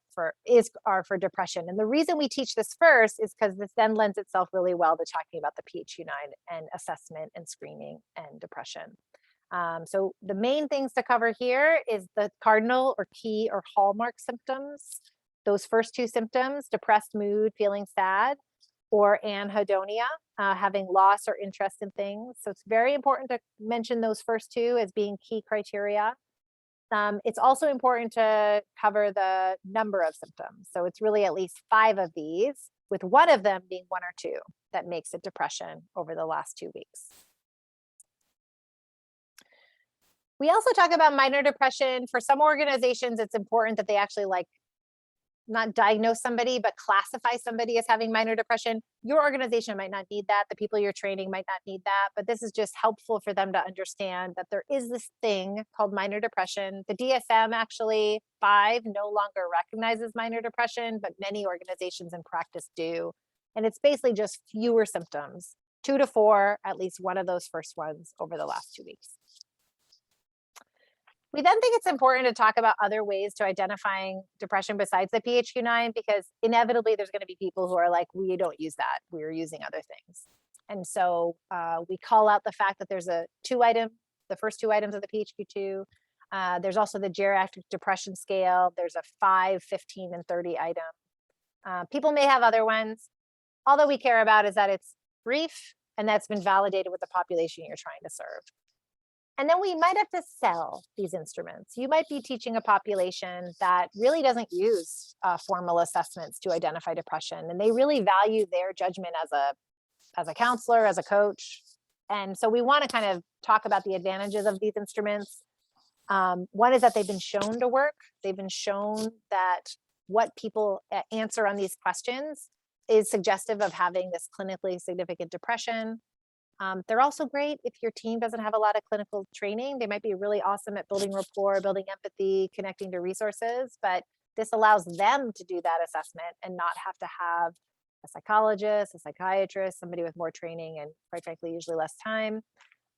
for depression. And the reason we teach this first is because this then lends itself really well to talking about the PHQ-9 and assessment and screening and depression. So the main things to cover here is the cardinal or key or hallmark symptoms. Those first 2 symptoms, depressed mood, feeling sad, or anhedonia, having loss or interest in things. So it's very important to mention those first 2 as being key criteria. It's also important to cover the number of symptoms. So it's really at least 5 of these, with one of them being 1 or 2 that makes it depression over the last 2 weeks. We also talk about minor depression. For some organizations, it's important that they actually not diagnose somebody, but classify somebody as having minor depression. Your organization might not need that. The people you're training might not need that, but this is just helpful for them to understand that there is this thing called minor depression. The DSM actually 5 no longer recognizes minor depression, but many organizations in practice do. And it's basically just fewer symptoms, 2 to 4, at least one of those first ones over the last 2 weeks. We then think it's important to talk about other ways to identifying depression besides the PHQ-9, because inevitably there's going to be people who are like, we don't use that, we're using other things. And so we call out the fact that there's the first 2 items of the PHQ-2. There's also the geriatric depression scale. There's a 5, 15, and 30 item. People may have other ones. All that we care about is that it's brief and that's been validated with the population you're trying to serve. And then we might have to sell these instruments. You might be teaching a population that really doesn't use formal assessments to identify depression, and they really value their judgment as a counselor, as a coach. And so we want to kind of talk about the advantages of these instruments. One is that they've been shown to work. They've been shown that what people answer on these questions is suggestive of having this clinically significant depression. They're also great if your team doesn't have a lot of clinical training. They might be really awesome at building rapport, building empathy, connecting to resources, but this allows them to do that assessment and not have to have a psychologist, a psychiatrist, somebody with more training and, quite frankly, usually less time.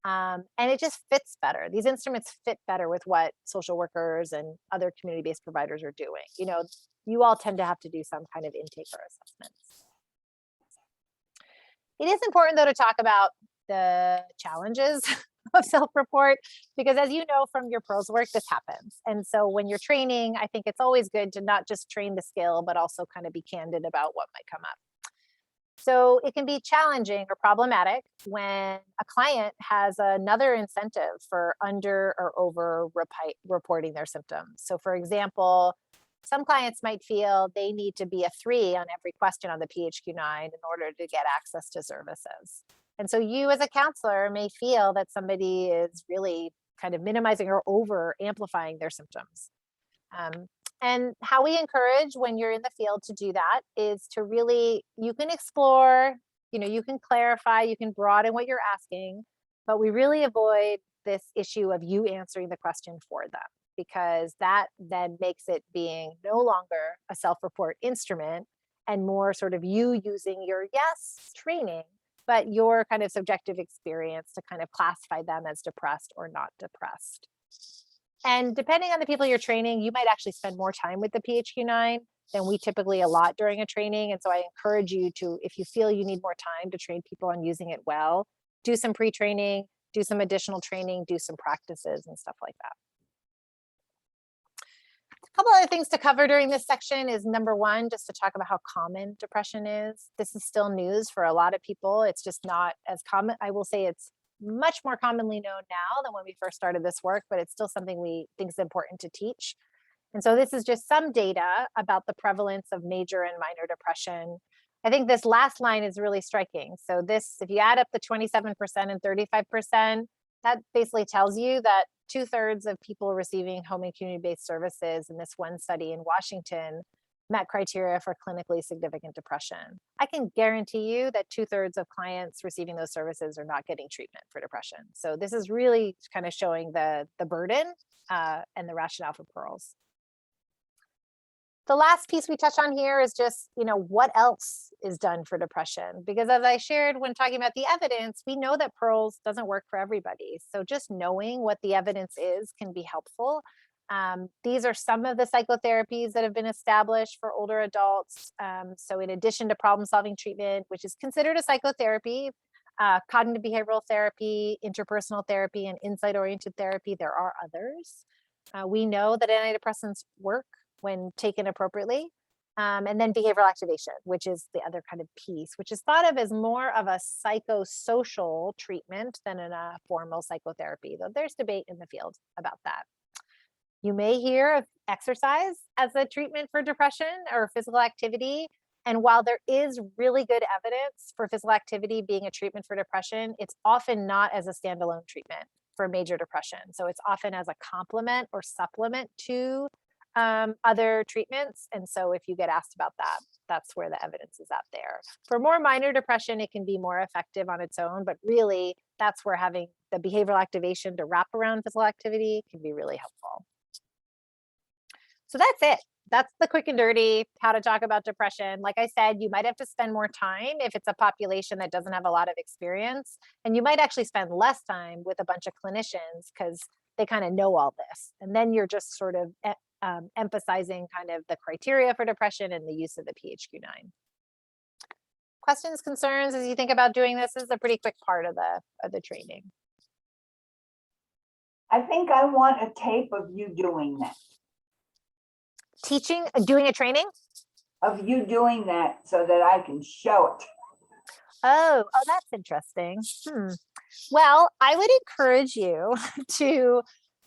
And it just fits better. These instruments fit better with what social workers and other community-based providers are doing. You all tend to have to do some kind of intake or assessments. It is important, though, to talk about the challenges of self-report, because as you know from your Pearls work, this happens. And so when you're training, I think it's always good to not just train the skill, but also kind of be candid about what might come up. So it can be challenging or problematic when a client has another incentive for under or over reporting their symptoms. So for example, some clients might feel they need to be a 3 on every question on the PHQ-9 in order to get access to services. And so you as a counselor may feel that somebody is really kind of minimizing or over amplifying their symptoms. And how we encourage when you're in the field to do that is to really, you can explore, you can clarify, you can broaden what you're asking, but we really avoid this issue of you answering the question for them, because that then makes it being no longer a self-report instrument and more sort of you using your training, but your kind of subjective experience to kind of classify them as depressed or not depressed. And depending on the people you're training, you might actually spend more time with the PHQ-9 than we typically allot during a training. And so I encourage you to, if you feel you need more time to train people on using it well, do some pre-training, do some additional training, do some practices and stuff like that. A couple other things to cover during this section is number one, just to talk about how common depression is. This is still news for a lot of people. It's just not as common. I will say it's much more commonly known now than when we first started this work, but it's still something we think is important to teach. And so this is just some data about the prevalence of major and minor depression. I think this last line is really striking. So this, if you add up the 27% and 35%, that basically tells you that 2/3 of people receiving home and community-based services in this one study in Washington met criteria for clinically significant depression. I can guarantee you that 2/3 of clients receiving those services are not getting treatment for depression. So this is really kind of showing the burden and the rationale for PEARLS. The last piece we touch on here is just, what else is done for depression? Because as I shared when talking about the evidence, we know that PEARLS doesn't work for everybody. So just knowing what the evidence is can be helpful. These are some of the psychotherapies that have been established for older adults. So in addition to problem-solving treatment, which is considered a psychotherapy, cognitive behavioral therapy, interpersonal therapy, and insight-oriented therapy, there are others. We know that antidepressants work when taken appropriately. And then behavioral activation, which is the other kind of piece, which is thought of as more of a psychosocial treatment than in a formal psychotherapy, though there's debate in the field about that. You may hear of exercise as a treatment for depression or physical activity. And while there is really good evidence for physical activity being a treatment for depression, it's often not as a standalone treatment for major depression. So it's often as a complement or supplement to other treatments. And so if you get asked about that, that's where the evidence is out there. For more minor depression, it can be more effective on its own, but really that's where having the behavioral activation to wrap around physical activity can be really helpful. So that's it. That's the quick and dirty, how to talk about depression. Like I said, you might have to spend more time if it's a population that doesn't have a lot of experience, and you might actually spend less time with a bunch of clinicians because they kind of know all this. And then you're just sort of emphasizing kind of the criteria for depression and the use of the PHQ-9. Questions, concerns as you think about doing this? This is a pretty quick part of the training. I think I want a tape of you doing that, Doing a training? of you doing that so that I can show it. Oh, that's interesting. Well, I would encourage you to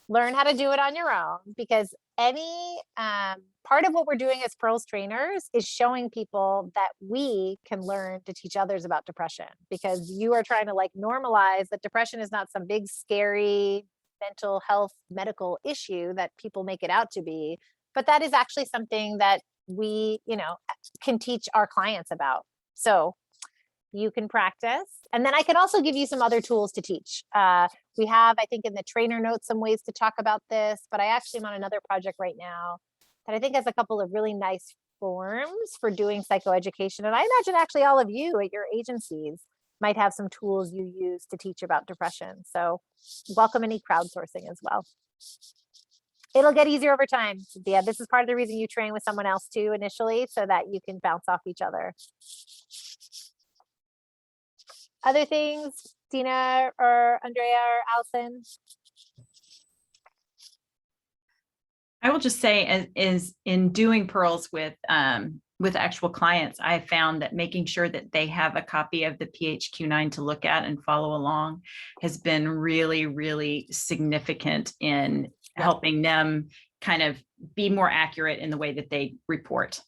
learn how to do it on your own, because any part of what we're doing as PEARLS trainers is showing people that we can learn to teach others about depression, because you are trying to normalize that depression is not some big, scary mental health medical issue that people make it out to be, but that is actually something that we, can teach our clients about. So you can practice. And then I can also give you some other tools to teach. We have, I think in the trainer notes, some ways to talk about this, but I actually am on another project right now that I think has a couple of really nice forms for doing psychoeducation. And I imagine actually all of you at your agencies might have some tools you use to teach about depression. So welcome any crowdsourcing as well. It'll get easier over time. Yeah, this is part of the reason you train with someone else too initially, so that you can bounce off each other. Other things, Dina or Andrea or Allison? I will just say, is in doing PEARLS with actual clients, I have found that making sure that they have a copy of the PHQ-9 to look at and follow along has been really, really significant in helping them kind of be more accurate in the way that they report.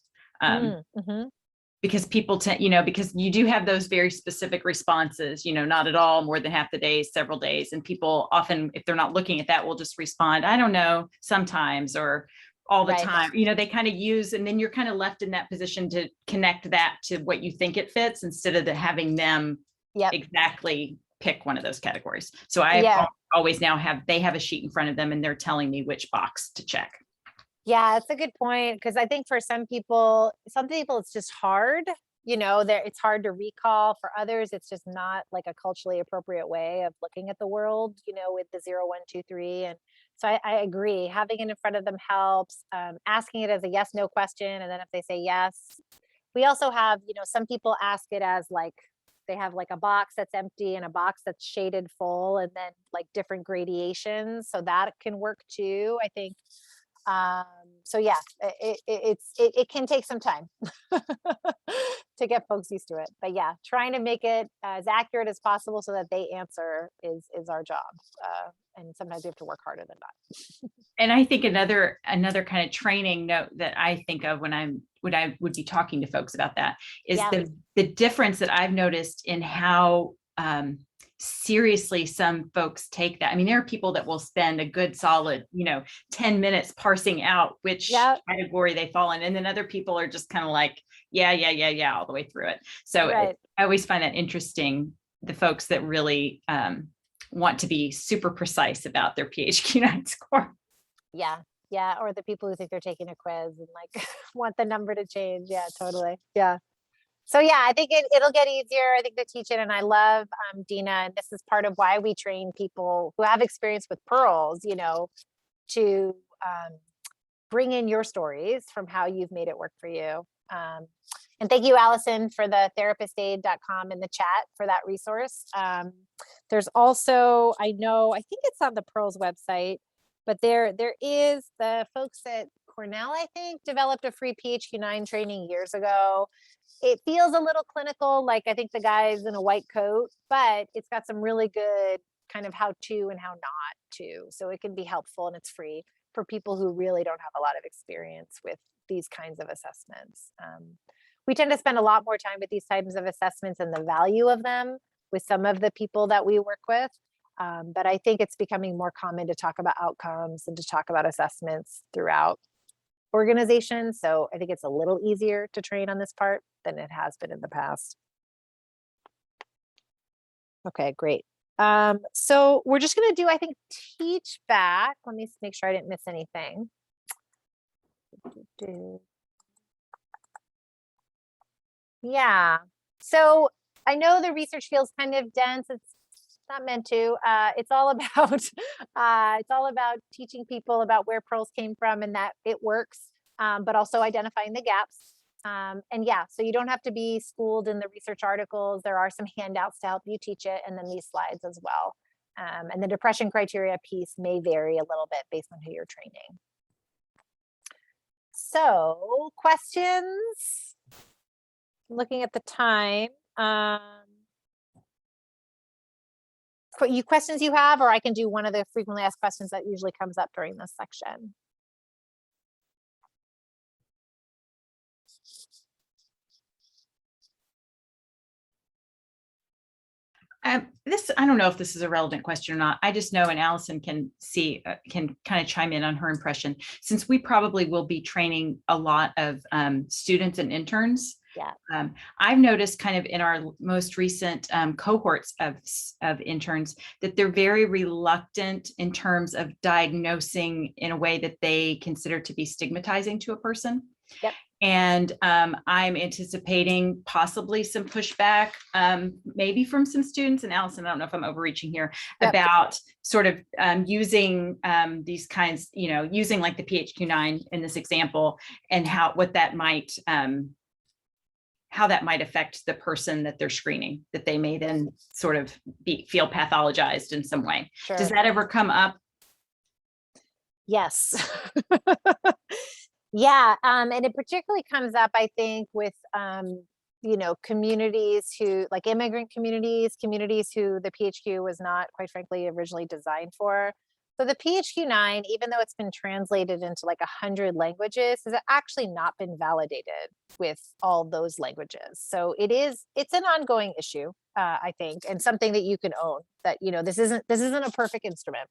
Because people tend, because you do have those very specific responses, not at all, more than half the days, several days. And people often, if they're not looking at that, will just respond, I don't know, sometimes, or all the time. They kind of use, and then you're kind of left in that position to connect that to what you think it fits, instead of having them exactly pick one of those categories. So I always now they have a sheet in front of them and they're telling me which box to check. Yeah, that's a good point, because I think for some people it's just hard, it's hard to recall. For others, it's just not like a culturally appropriate way of looking at the world, with the 0, 1, 2, 3. And so I agree, having it in front of them helps. Asking it as a yes, no question. And then if they say yes, we also have, some people ask it as They have like a box that's empty and a box that's shaded full, and then like different gradations. So that can work too, I think. So yeah, it can take some time to get folks used to it. But yeah, trying to make it as accurate as possible so that they answer is our job. And sometimes we have to work harder than not. And I think another kind of training note that I think of when I would be talking to folks about that is Yeah. the difference that I've noticed in how seriously some folks take that. I mean, there are people that will spend a good solid, 10 minutes parsing out which Yep. category they fall in. And then other people are just kind of like, yeah, all the way through it. So Right. I always find that interesting, the folks that really want to be super precise about their PHQ-9 score. Yeah. Yeah. Or the people who think they're taking a quiz and like want the number to change. Yeah, totally. Yeah. So yeah, I think it'll get easier, I think, to teach it. And I love Dina, and this is part of why we train people who have experience with pearls, to bring in your stories from how you've made it work for you. And thank you, Allison, for the therapistaid.com in the chat for that resource. There's also, I think it's on the Pearls website, but there is the folks at Cornell, I think, developed a free PHQ-9 training years ago. It feels a little clinical, like I think the guy's in a white coat, but it's got some really good kind of how to and how not to. So it can be helpful, and it's free for people who really don't have a lot of experience with these kinds of assessments. We tend to spend a lot more time with these types of assessments and the value of them with some of the people that we work with. But I think it's becoming more common to talk about outcomes and to talk about assessments throughout organizations. So I think it's a little easier to train on this part than it has been in the past. Okay, great. So we're just going to do, I think, teach back. Let me make sure I didn't miss anything. Yeah. So I know the research feels kind of dense. It's not meant to. It's all about teaching people about where pearls came from and that it works, but also identifying the gaps. And yeah, so you don't have to be schooled in the research articles. There are some handouts to help you teach it, and then these slides as well. And the depression criteria piece may vary a little bit based on who you're training. So questions? Looking at the time. Questions you have, or I can do one of the frequently asked questions that usually comes up during this section. I don't know if this is a relevant question or not. I just know, and Allison can kind of chime in on her impression, since we probably will be training a lot of students and interns. Yeah. I've noticed kind of in our most recent cohorts of interns that they're very reluctant in terms of diagnosing in a way that they consider to be stigmatizing to a person. Yep. And I'm anticipating possibly some pushback, maybe from some students. And Allison, I don't know if I'm overreaching here, Yep. about sort of using these kinds, using like the PHQ-9 in this example, and how that might affect the person that they're screening, that they may then sort of feel pathologized in some way. Sure. Does that ever come up? Yes. Yeah. And it particularly comes up, I think, with, communities who, like immigrant communities who the PHQ was not, quite frankly, originally designed for. So the PHQ-9, even though it's been translated into like 100 languages, has actually not been validated with all those languages. So it's an ongoing issue, I think, and something that you can own, that, this isn't a perfect instrument.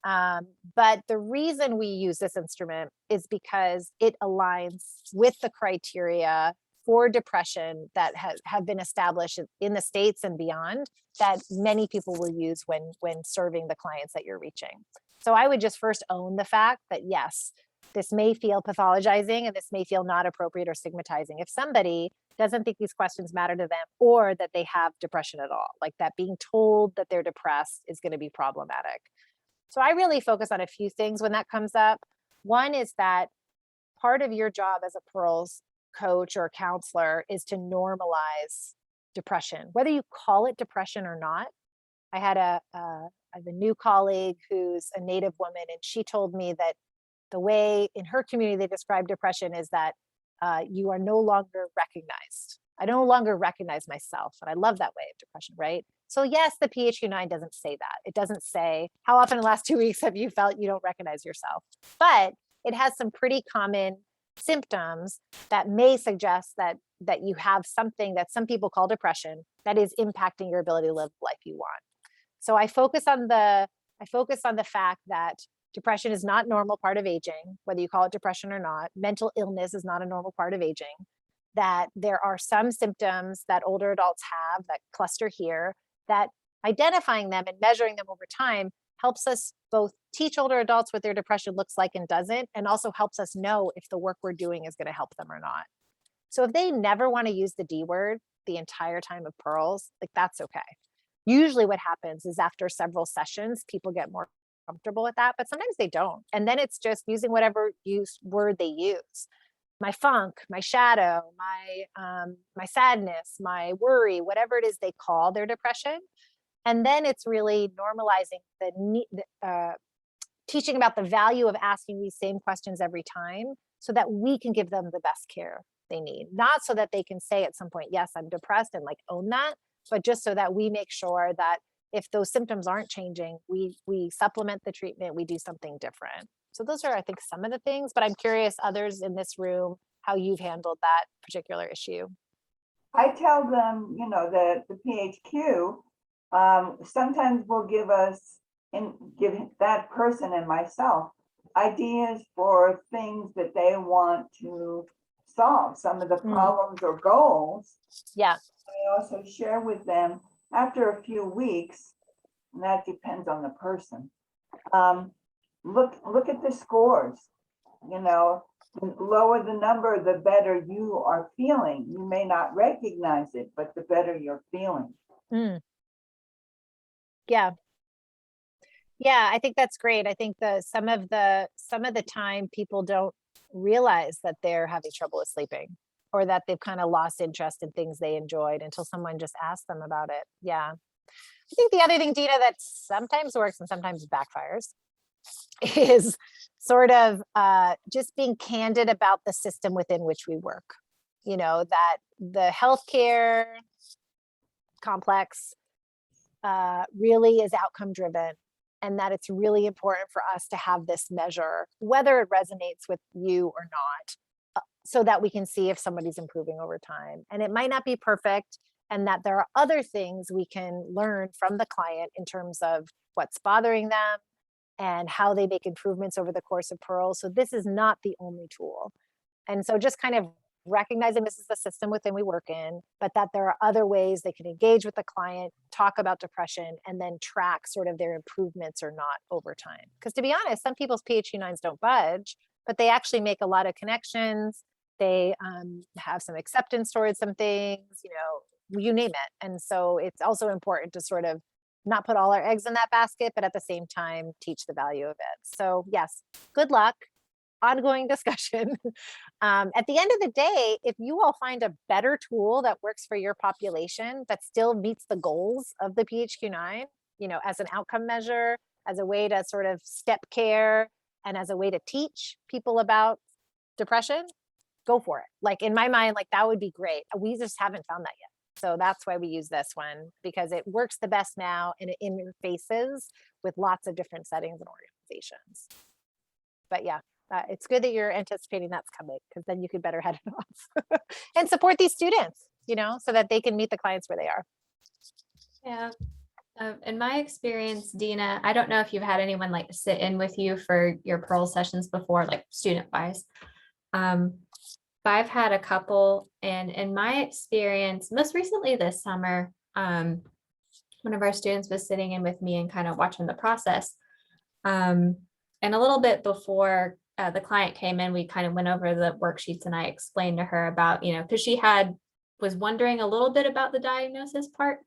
But the reason we use this instrument is because it aligns with the criteria for depression that have been established in the States and beyond, that many people will use when serving the clients that you're reaching. So I would just first own the fact that, yes, this may feel pathologizing and this may feel not appropriate or stigmatizing. If somebody doesn't think these questions matter to them, or that they have depression at all, like that being told that they're depressed is going to be problematic. So I really focus on a few things when that comes up. One is that part of your job as a Pearls coach or counselor is to normalize depression, whether you call it depression or not. I had I have a new colleague who's a Native woman, and she told me that the way in her community they describe depression is that you are no longer recognized. I no longer recognize myself. And I love that way of depression, right? So yes, the PHQ-9 doesn't say that. It doesn't say, how often in the last 2 weeks have you felt you don't recognize yourself? But it has some pretty common symptoms that may suggest that you have something that some people call depression that is impacting your ability to live the life you want. So I focus on the fact that depression is not a normal part of aging, whether you call it depression or not. Mental illness is not a normal part of aging. That there are some symptoms that older adults have that cluster here, that identifying them and measuring them over time helps us both teach older adults what their depression looks like and doesn't, and also helps us know if the work we're doing is going to help them or not. So if they never want to use the D word the entire time of Pearls, like that's okay. Usually what happens is after several sessions, people get more comfortable with that, but sometimes they don't. And then it's just using whatever word they use. My funk, my shadow, my sadness, my worry, whatever it is they call their depression. And then it's really normalizing teaching about the value of asking these same questions every time so that we can give them the best care they need. Not so that they can say at some point, yes, I'm depressed and like own that, but just so that we make sure that if those symptoms aren't changing, we supplement the treatment, we do something different. So those are, I think, some of the things, but I'm curious, others in this room, how you've handled that particular issue. I tell them, that the PHQ sometimes will give that person and myself ideas for things that they want to solve, some of the problems or goals. Yeah. I also share with them after a few weeks, and that depends on the person. Look at the scores. The lower the number, the better you are feeling. You may not recognize it, but the better you're feeling. Yeah. Yeah, I think that's great. I think some of the time people don't realize that they're having trouble with sleeping, or that they've kind of lost interest in things they enjoyed until someone just asked them about it. Yeah. I think the other thing, Dina, that sometimes works and sometimes backfires is sort of just being candid about the system within which we work. That the healthcare complex really is outcome driven, and that it's really important for us to have this measure, whether it resonates with you or not, so that we can see if somebody's improving over time. And it might not be perfect, and that there are other things we can learn from the client in terms of what's bothering them and how they make improvements over the course of Pearls. So this is not the only tool. And so just kind of recognizing this is the system within we work in, but that there are other ways they can engage with the client, talk about depression, and then track sort of their improvements or not over time. Because to be honest, some people's PHQ-9s don't budge, but they actually make a lot of connections. They have some acceptance towards some things, you name it. And so it's also important to sort of not put all our eggs in that basket, but at the same time, teach the value of it. So yes, good luck. Ongoing discussion. At the end of the day, if you all find a better tool that works for your population that still meets the goals of the PHQ-9, as an outcome measure, as a way to sort of step care, and as a way to teach people about depression, go for it. Like in my mind, like that would be great. We just haven't found that yet. So that's why we use this one, because it works the best now and it interfaces with lots of different settings and organizations. But yeah. It's good that you're anticipating that's coming, because then you could better head it off and support these students, so that they can meet the clients where they are. Yeah. In my experience, Dina, I don't know if you've had anyone like sit in with you for your Pearl sessions before, like student wise. But I've had a couple, and in my experience, most recently this summer, one of our students was sitting in with me and kind of watching the process. And a little bit before the client came in, we kind of went over the worksheets, and I explained to her about, because she was wondering a little bit about the diagnosis part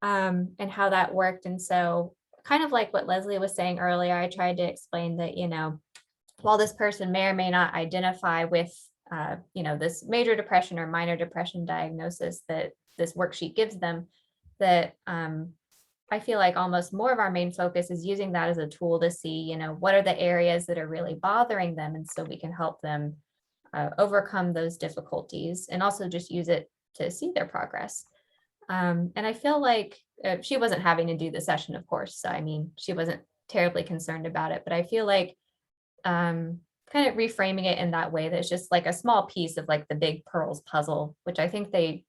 and how that worked. And so kind of like what Leslie was saying earlier, I tried to explain that, while this person may or may not identify with, this major depression or minor depression diagnosis, that this worksheet gives them, that I feel like almost more of our main focus is using that as a tool to see, you know, what are the areas that are really bothering them, and so we can help them overcome those difficulties, and also just use it to see their progress. And I feel like she wasn't having to do the session, of course, so I mean, she wasn't terribly concerned about it, but I feel like kind of reframing it in that way, that's just like a small piece of like the big pearls puzzle, which I think they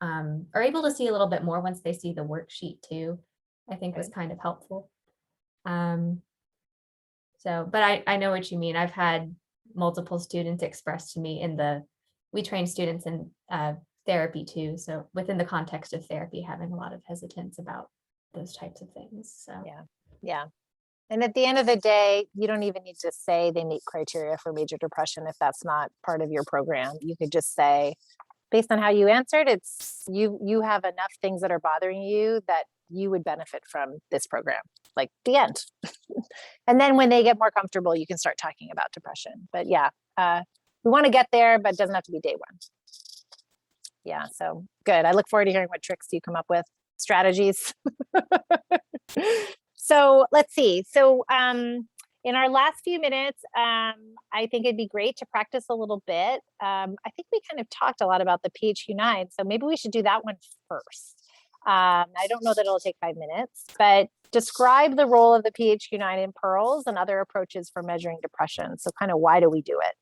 are able to see a little bit more once they see the worksheet too, I think was kind of helpful. So, but I know what you mean. I've had multiple students express to me we train students in therapy too. So within the context of therapy, having a lot of hesitance about those types of things. So Yeah. And at the end of the day, you don't even need to say they meet criteria for major depression if that's not part of your program. You could just say, based on how you answered, it's you have enough things that are bothering you that you would benefit from this program, like the end. And then when they get more comfortable, you can start talking about depression. But yeah, we want to get there, but it doesn't have to be day one. Yeah, so good. I look forward to hearing what tricks you come up with, strategies. So let's see. So in our last few minutes, I think it'd be great to practice a little bit. I think we kind of talked a lot about the PHQ-9, so maybe we should do that one first. I don't know that it'll take 5 minutes, but describe the role of the PHQ-9 in pearls and other approaches for measuring depression. So kind of why do we do it?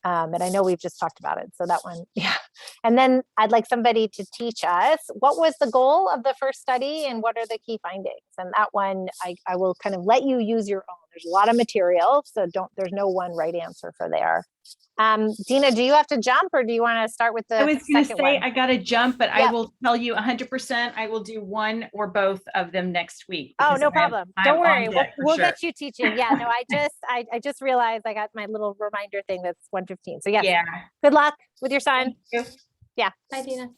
And I know we've just talked about it. So that one, yeah. And then I'd like somebody to teach us what was the goal of the first study and what are the key findings. And that one, I will kind of let you use your own. There's a lot of material, so there's no one right answer for there. Dina, do you have to jump or do you want to start with the I was going to second say one? I got to jump, but I Yep. will tell you 100%. I will do one or both of them next week. Oh, because no problem. I'm Don't on worry. deck for We'll sure. get you teaching. Yeah, no, I just realized I got my little reminder thing that's 1:15. So yes, Yeah. good luck with your son. Thank you. hi, Dina.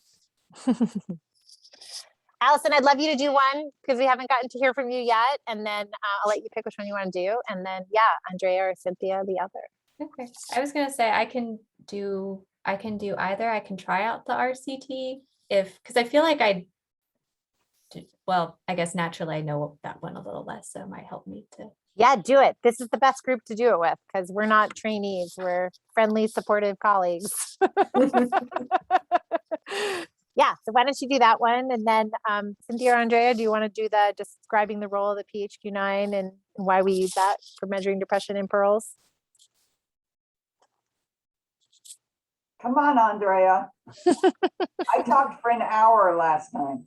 Allison, I'd love you to do one because we haven't gotten to hear from you yet. And then I'll let you pick which one you want to do. And then, yeah, Andrea or Cynthia, the other. Okay, I was gonna say I can do either. I can try out the RCT because I feel like well, I guess naturally I know that one a little less, so it might help me to. Yeah, do it. This is the best group to do it with because we're not trainees. We're friendly, supportive colleagues. Yeah, so why don't you do that one? And then Cynthia or Andrea, do you want to do the describing the role of the PHQ-9 and why we use that for measuring depression in pearls? Come on, Andrea. I talked for an hour last time.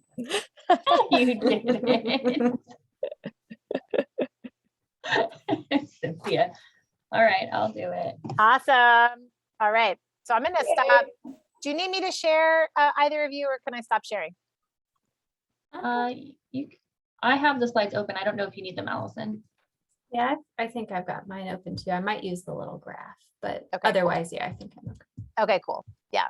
You did it. Cynthia. All right, I'll do it. Awesome. All right. So I'm going to stop. Do you need me to share either of you or can I stop sharing? I have the slides open. I don't know if you need them, Allison. Yeah, I think I've got mine open too. I might use the little graph, but Okay, cool. otherwise, yeah, I think I'm okay. Okay, cool. Yeah.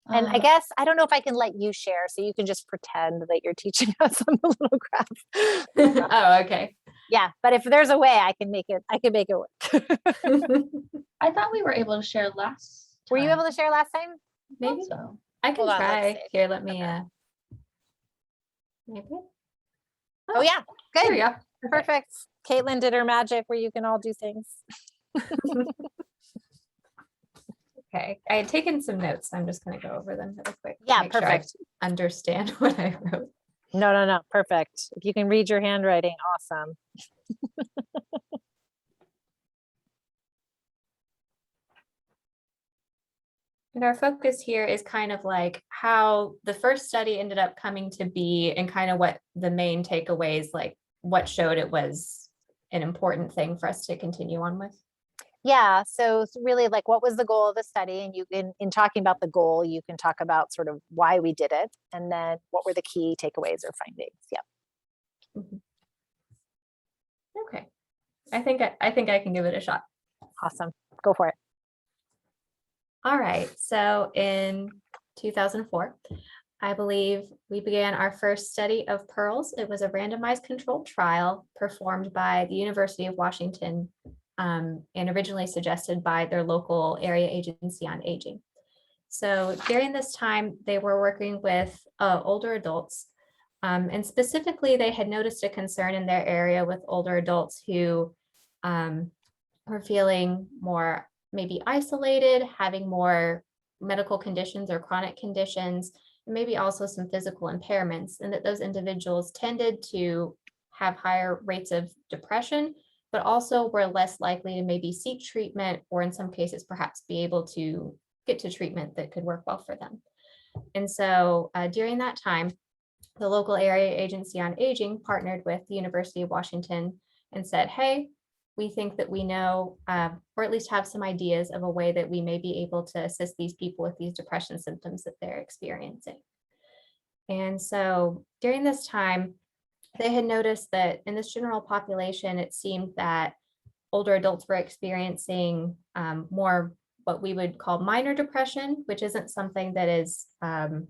And I guess, I don't know if I can let you share, so you can just pretend that you're teaching us on the little graph. Oh, okay. Yeah, but if there's a way I can make it work. I thought we were able to share last Were you time. able to share last time? Maybe So I can Hold on, let's try. see. Here, let me. Okay. Maybe. Oh yeah, There we good. go. Perfect. Caitlin did her magic where you can all do things. Okay, I had taken some notes. I'm just going to go over them really quick. to Yeah, make sure perfect. I understand what I wrote. No, perfect. If you can read your handwriting, awesome. And our focus here is kind of like how the first study ended up coming to be and kind of what the main takeaways, like what showed it was an important thing for us to continue on with. Yeah, so it's really like what was the goal of the study? And you in talking about the goal, you can talk about sort of why we did it and then what were the key takeaways or findings. Yeah. Okay. I think I can give it a shot. Awesome. Go for it. All right. So in 2004, I believe we began our first study of pearls. It was a randomized controlled trial performed by the University of Washington and originally suggested by their local area agency on aging. So during this time, they were working with older adults. And specifically, they had noticed a concern in their area with older adults who were feeling more maybe isolated, having more medical conditions or chronic conditions, and maybe also some physical impairments, and that those individuals tended to have higher rates of depression, but also were less likely to maybe seek treatment, or in some cases, perhaps be able to get to treatment that could work well for them. And so during that time, the local area agency on aging partnered with the University of Washington and said, hey, we think that we know, or at least have some ideas of a way that we may be able to assist these people with these depression symptoms that they're experiencing. And so during this time, they had noticed that in this general population, it seemed that older adults were experiencing more what we would call minor depression, which isn't something that is, I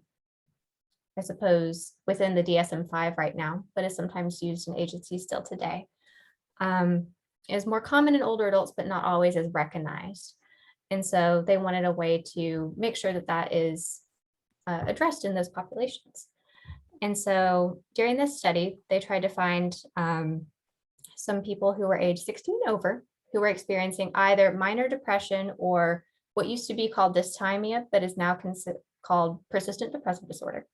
suppose, within the DSM-5 right now, but is sometimes used in agencies still today. Is more common in older adults, but not always as recognized. And so they wanted a way to make sure that that is addressed in those populations. And so during this study, they tried to find some people who were age 16 and over, who were experiencing either minor depression or what used to be called dysthymia, but is now called persistent depressive disorder,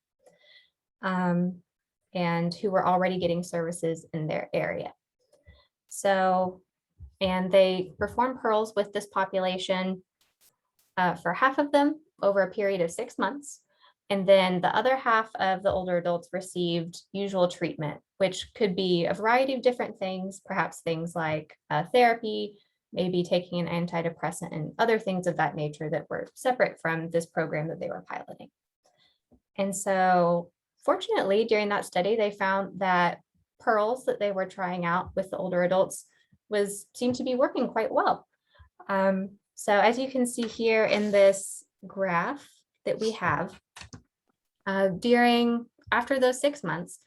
and who were already getting services in their area. So, and they performed pearls with this population for half of them over a period of 6 months. And then the other half of the older adults received usual treatment, which could be a variety of different things, perhaps things like therapy, maybe taking an antidepressant, and other things of that nature that were separate from this program that they were piloting. And so fortunately, during that study, they found that pearls that they were trying out with the older adults seemed to be working quite well. So as you can see here in this graph that we have, after those 6 months,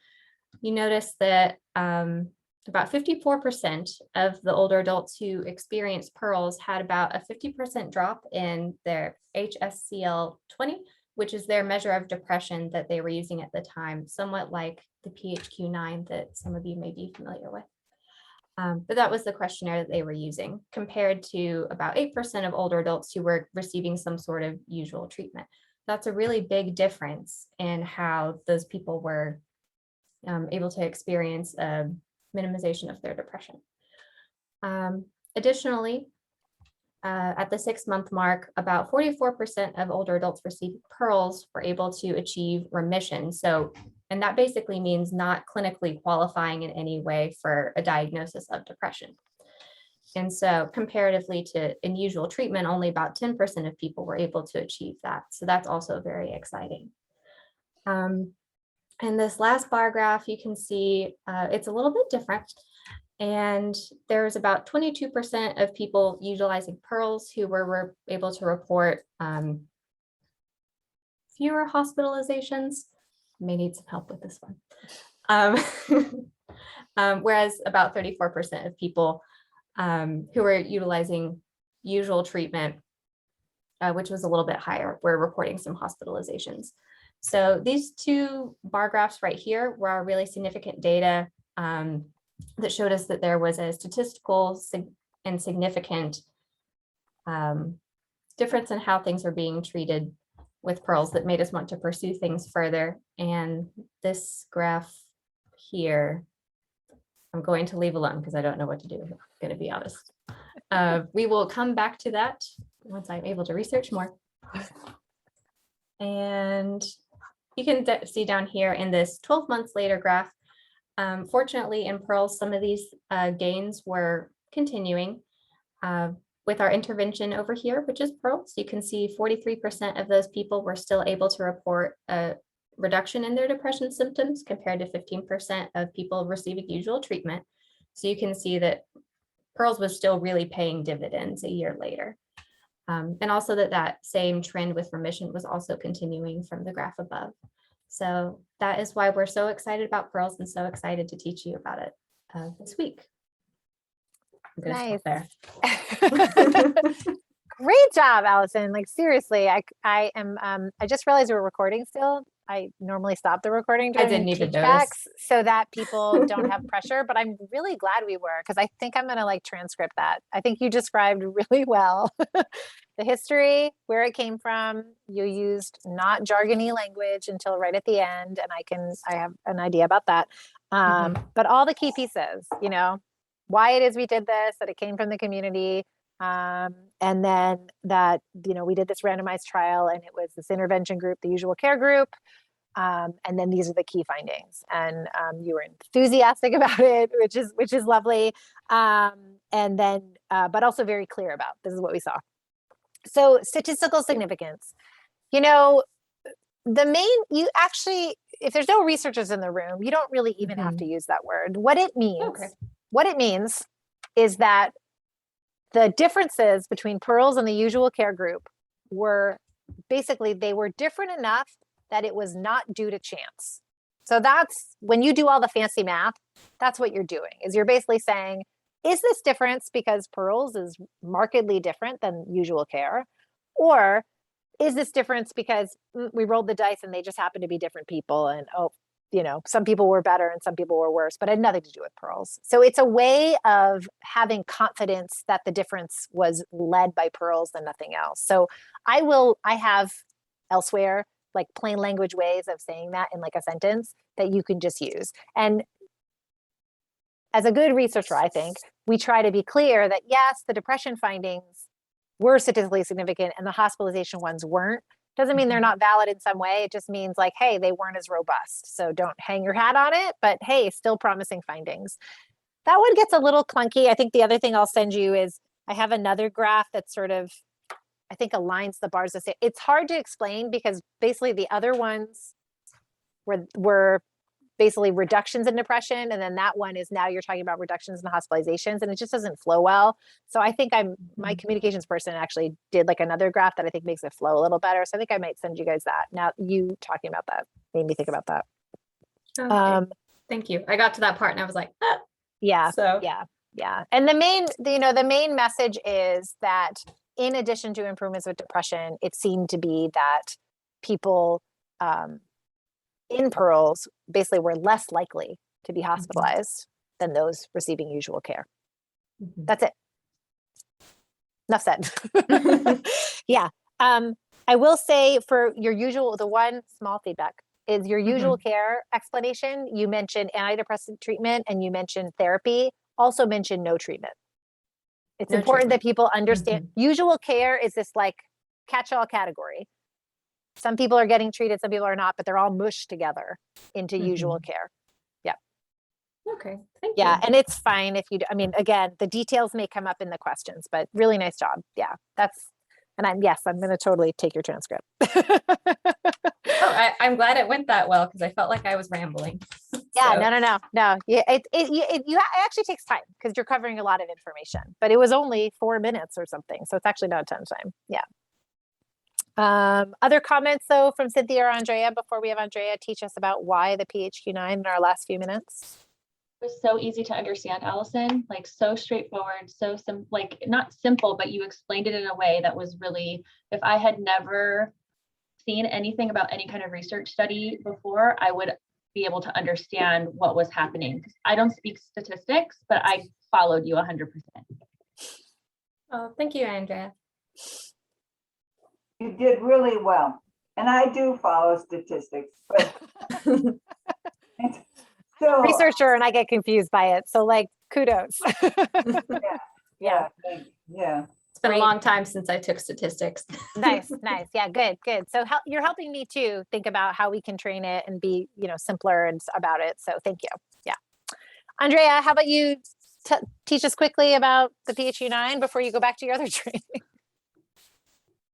you notice that about 54% of the older adults who experienced pearls had about a 50% drop in their HSCL20, which is their measure of depression that they were using at the time, somewhat like the PHQ-9 that some of you may be familiar with. But that was the questionnaire that they were using, compared to about 8% of older adults who were receiving some sort of usual treatment. That's a really big difference in how those people were able to experience a minimization of their depression. Additionally, at the 6-month mark, about 44% of older adults receiving pearls were able to achieve remission. So, and that basically means not clinically qualifying in any way for a diagnosis of depression. And so comparatively to unusual treatment, only about 10% of people were able to achieve that. So that's also very exciting. And this last bar graph, you can see it's a little bit different. And there was about 22% of people utilizing pearls who were able to report fewer hospitalizations. May need some help with this one. Whereas about 34% of people who were utilizing usual treatment, which was a little bit higher, were reporting some hospitalizations. So these two bar graphs right here were really significant data that showed us that there was a statistical and significant difference in how things are being treated with pearls that made us want to pursue things further. And this graph here, I'm going to leave alone because I don't know what to do, I'm going to be honest. We will come back to that once I'm able to research more. And you can see down here in this 12 months later graph, fortunately in pearls, some of these gains were continuing with our intervention over here, which is pearls. You can see 43% of those people were still able to report a reduction in their depression symptoms compared to 15% of people receiving usual treatment. So you can see that pearls was still really paying dividends a year later. And also that same trend with remission was also continuing from the graph above. So that is why we're so excited about pearls and so excited to teach you about it this week. I'm gonna stop there. Great job, Allison. Like seriously, I am I just realized we're recording still. I normally stop the recording I during didn't even teach notice. backs so that people don't have pressure, but I'm really glad we were because I think I'm gonna like transcript that. I think you described really well the history, where it came from. You used not jargony language until right at the end, and I have an idea about that. But all the key pieces, you know, why it is we did this, that it came from the community, and then that, you know, we did this randomized trial and it was this intervention group, the usual care group. And then these are the key findings. And you were enthusiastic about it, which is lovely. And then, but also very clear about this is what we saw. So statistical significance, you know, you actually, if there's no researchers in the room, you don't really even have to use that word. What it means is that the differences between Pearls and the usual care group were basically, they were different enough that it was not due to chance. So that's when you do all the fancy math, that's what you're doing, is you're basically saying, is this difference because Pearls is markedly different than usual care? Or is this difference because we rolled the dice and they just happen to be different people and, oh, you know, some people were better and some people were worse, but it had nothing to do with Pearls. So it's a way of having confidence that the difference was led by Pearls and nothing else. So I have elsewhere, like plain language ways of saying that in like a sentence that you can just use. And as a good researcher, I think we try to be clear that yes, the depression findings were statistically significant and the hospitalization ones weren't. Doesn't mean they're not valid in some way. It just means like, hey, they weren't as robust. So don't hang your hat on it, but hey, still promising findings. That one gets a little clunky. I think the other thing I'll send you is I have another graph that sort of, I think aligns the bars the same. It's hard to explain because basically the other ones were basically reductions in depression. And then that one is now you're talking about reductions in hospitalizations and it just doesn't flow well. So I think my communications person actually did like another graph that I think makes it flow a little better. So I think I might send you guys that. Now you talking about that made me think about that. Okay. Thank you. I got to that part and I was like, ah. Yeah. So Yeah. And the main message is that in addition to improvements with depression, it seemed to be that people, in Pearls basically were less likely to be hospitalized than those receiving usual care. That's it. Enough said. Yeah. I will say for your usual, the one small feedback is your usual care explanation. You mentioned antidepressant treatment and you mentioned therapy, also mentioned no treatment. It's important that people understand usual care is this like catch-all category. Some people are getting treated, some people are not, but they're all mushed together into usual care. Yeah. Okay. Thank you. Yeah. And it's fine if you, I mean, again, the details may come up in the questions, but really nice job. Yeah. I'm going to totally take your transcript. Oh, I'm glad it went that well because I felt like I was rambling. Yeah, So- no. Yeah, it actually takes time because you're covering a lot of information, but it was only 4 minutes or something. So it's actually not a ton of time. Yeah. Other comments though from Cynthia or Andrea before we have Andrea teach us about why the PHQ-9 in our last few minutes? It was so easy to understand, Allison, like so straightforward, so like not simple, but you explained it in a way that was really, if I had never seen anything about any kind of research study before, I would be able to understand what was happening. I don't speak statistics, but I followed you 100%. Oh, thank you, Andrea. You did really well. And I do follow statistics, but so Researcher and I get confused by it. So like kudos. yeah. It's been a long time since I took statistics. Nice. Yeah, good. So you're helping me too think about how we can train it and be, simpler and about it. So thank you. Yeah. Andrea, how about you teach us quickly about the PHQ-9 before you go back to your other training?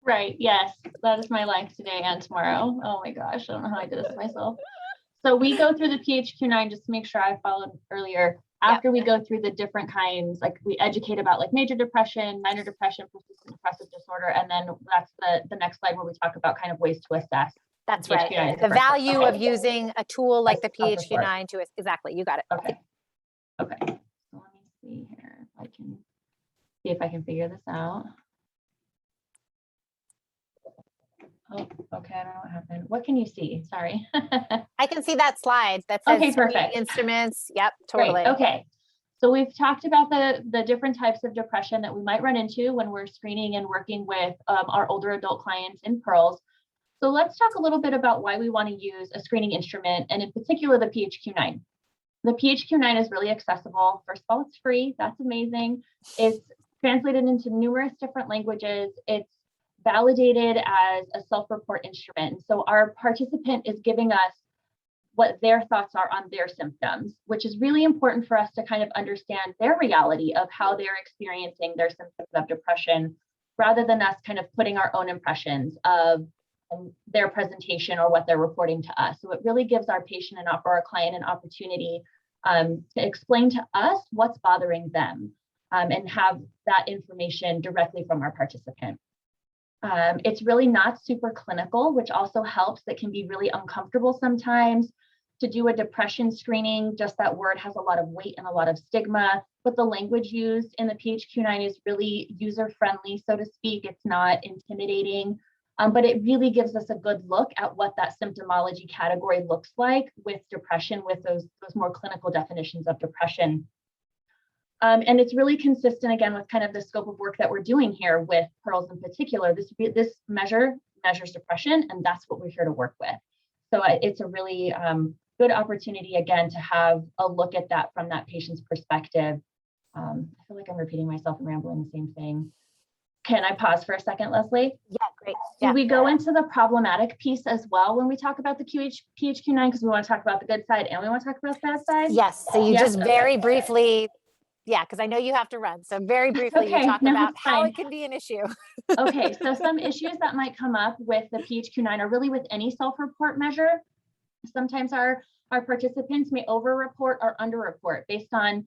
Right. Yes. That is my life today and tomorrow. Oh my gosh. I don't know how I did this to myself. So we go through the PHQ-9 just to make sure I followed earlier. After we go through the different kinds, like we educate about like major depression, minor depression, persistent depressive disorder. And then that's the next slide where we talk about kind of ways to assess. That's PHQ-9 right. is The different. value Okay. of using a tool like the Of the sort. PHQ-9 to exactly. You got it. Okay. So let me see here if I can figure this out. Oh, okay, I don't know what happened. What can you see? Sorry. I can see that slide that says Okay, screening perfect. instruments. Yep, Great, totally. okay. So we've talked about the different types of depression that we might run into when we're screening and working with our older adult clients in Pearls. So let's talk a little bit about why we want to use a screening instrument, and in particular, the PHQ-9. The PHQ-9 is really accessible. First of all, it's free. That's amazing. It's translated into numerous different languages. It's validated as a self-report instrument. So our participant is giving us what their thoughts are on their symptoms, which is really important for us to kind of understand their reality of how they're experiencing their symptoms of depression, rather than us kind of putting our own impressions of their presentation or what they're reporting to us. So it really gives our patient or our client an opportunity to explain to us what's bothering them, and have that information directly from our participant. It's really not super clinical, which also helps. That can be really uncomfortable sometimes to do a depression screening. Just that word has a lot of weight and a lot of stigma, but the language used in the PHQ-9 is really user-friendly, so to speak. It's not intimidating, but it really gives us a good look at what that symptomology category looks like with depression, with those more clinical definitions of depression. And it's really consistent, again, with kind of the scope of work that we're doing here with Pearls in particular. This measures depression, and that's what we're here to work with. So it's a really good opportunity, again, to have a look at that from that patient's perspective. I feel like I'm repeating myself and rambling the same thing. Can I pause for a second, Leslie? Yeah, great. Do Yeah. we go into the problematic piece as well when we talk about the PHQ-9? Because we want to talk about the good side and we want to talk about the bad side? Yes. So you Yes, just very briefly, yeah, because I know you have to run. So very briefly, you Okay, talk no, about it's how fine. it can be an issue. Okay, so some issues that might come up with the PHQ-9 are really with any self-report measure. Sometimes our participants may over-report or under-report based on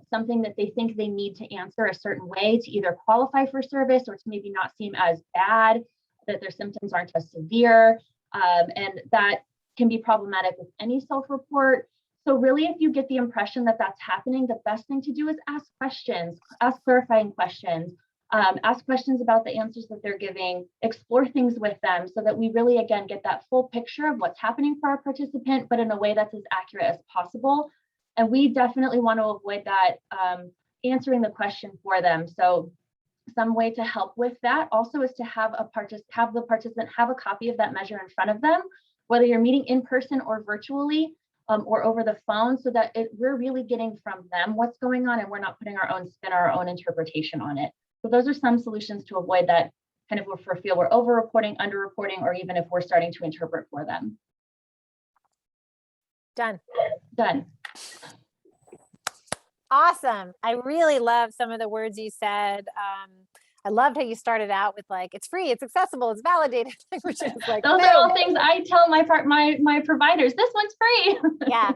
something that they think they need to answer a certain way to either qualify for service or to maybe not seem as bad, that their symptoms aren't as severe. And that can be problematic with any self-report. So really, if you get the impression that that's happening, the best thing to do is ask questions, ask clarifying questions, ask questions about the answers that they're giving, explore things with them so that we really, again, get that full picture of what's happening for our participant, but in a way that's as accurate as possible. And we definitely want to avoid that answering the question for them. So some way to help with that also is to have the participant have a copy of that measure in front of them, whether you're meeting in person or virtually, or over the phone, so that we're really getting from them what's going on and we're not putting our own spin or our own interpretation on it. So those are some solutions to avoid that kind of if we feel we're over-reporting, under-reporting, or even if we're starting to interpret for them. Done. Done. Awesome. I really love some of the words you said. I loved how you started out with like, it's free, it's accessible, it's validated, which is like, Those are all things I tell my providers. This one's free. yeah.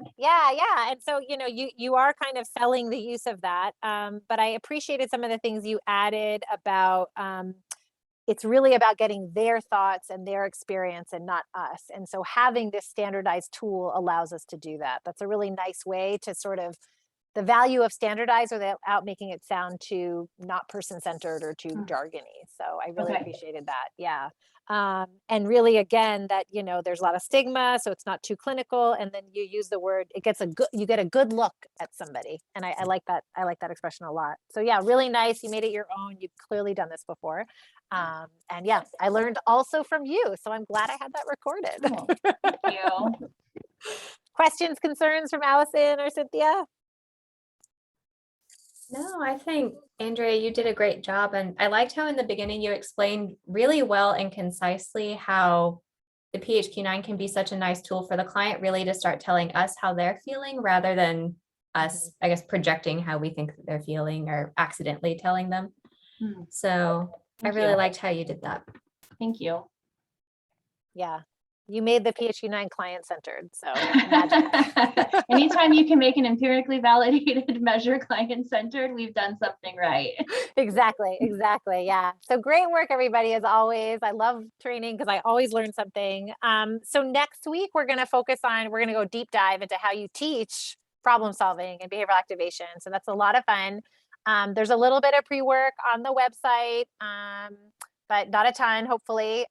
And so, you are kind of selling the use of that. But I appreciated some of the things you added about, it's really about getting their thoughts and their experience and not us. And so having this standardized tool allows us to do that. That's a really nice way to sort of the value of standardized without making it sound too not person-centered or too jargony. So I really appreciated that. Yeah. And really, again, that, there's a lot of stigma, so it's not too clinical. And then you use the word, you get a good look at somebody. And I like that. I like that expression a lot. So yeah, really nice. You made it your own. You've clearly done this before. And yeah, I learned also from you. So I'm glad I had that recorded. Oh, thank you. Questions, concerns from Allison or Cynthia? No, I think, Andrea, you did a great job. And I liked how in the beginning you explained really well and concisely how the PHQ-9 can be such a nice tool for the client really to start telling us how they're feeling rather than us, I guess, projecting how we think that they're feeling or accidentally telling them. So I really liked how you did that. Thank you. Yeah. You made the PHQ-9 client-centered, so magic. Anytime you can make an empirically validated measure client-centered, we've done something right. Exactly. Yeah. So great work, everybody, as always. I love training because I always learn something. So next week, we're going to go deep dive into how you teach problem solving and behavioral activation. So that's a lot of fun. There's a little bit of pre-work on the website, but not a ton, hopefully.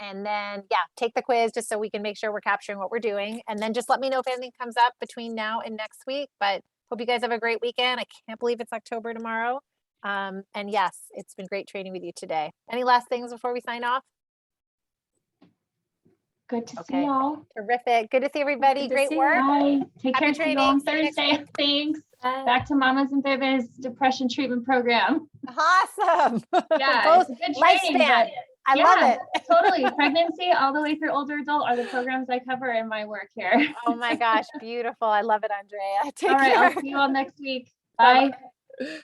And then, yeah, take the quiz just so we can make sure we're capturing what we're doing. And then just let me know if anything comes up between now and next week. But hope you guys have a great weekend. I can't believe it's October tomorrow. And yes, it's been great training with you today. Any last things before we sign off? Good to see Okay. y'all. Terrific. Good to see everybody. Good to Great see you. work. Bye. Take Happy care. See you on training. See you next Thursday. Thanks. Bye. Back to Mamas and Bebes Depression Treatment Program. Awesome. Yeah, Both it's a good training, lifespan. but I yeah, love it. totally. Pregnancy all the way through older adult are the programs I cover in my work here. Oh my gosh, beautiful. I love it, Andrea. Take All right, care. I'll see you all next week. Bye-bye. Bye.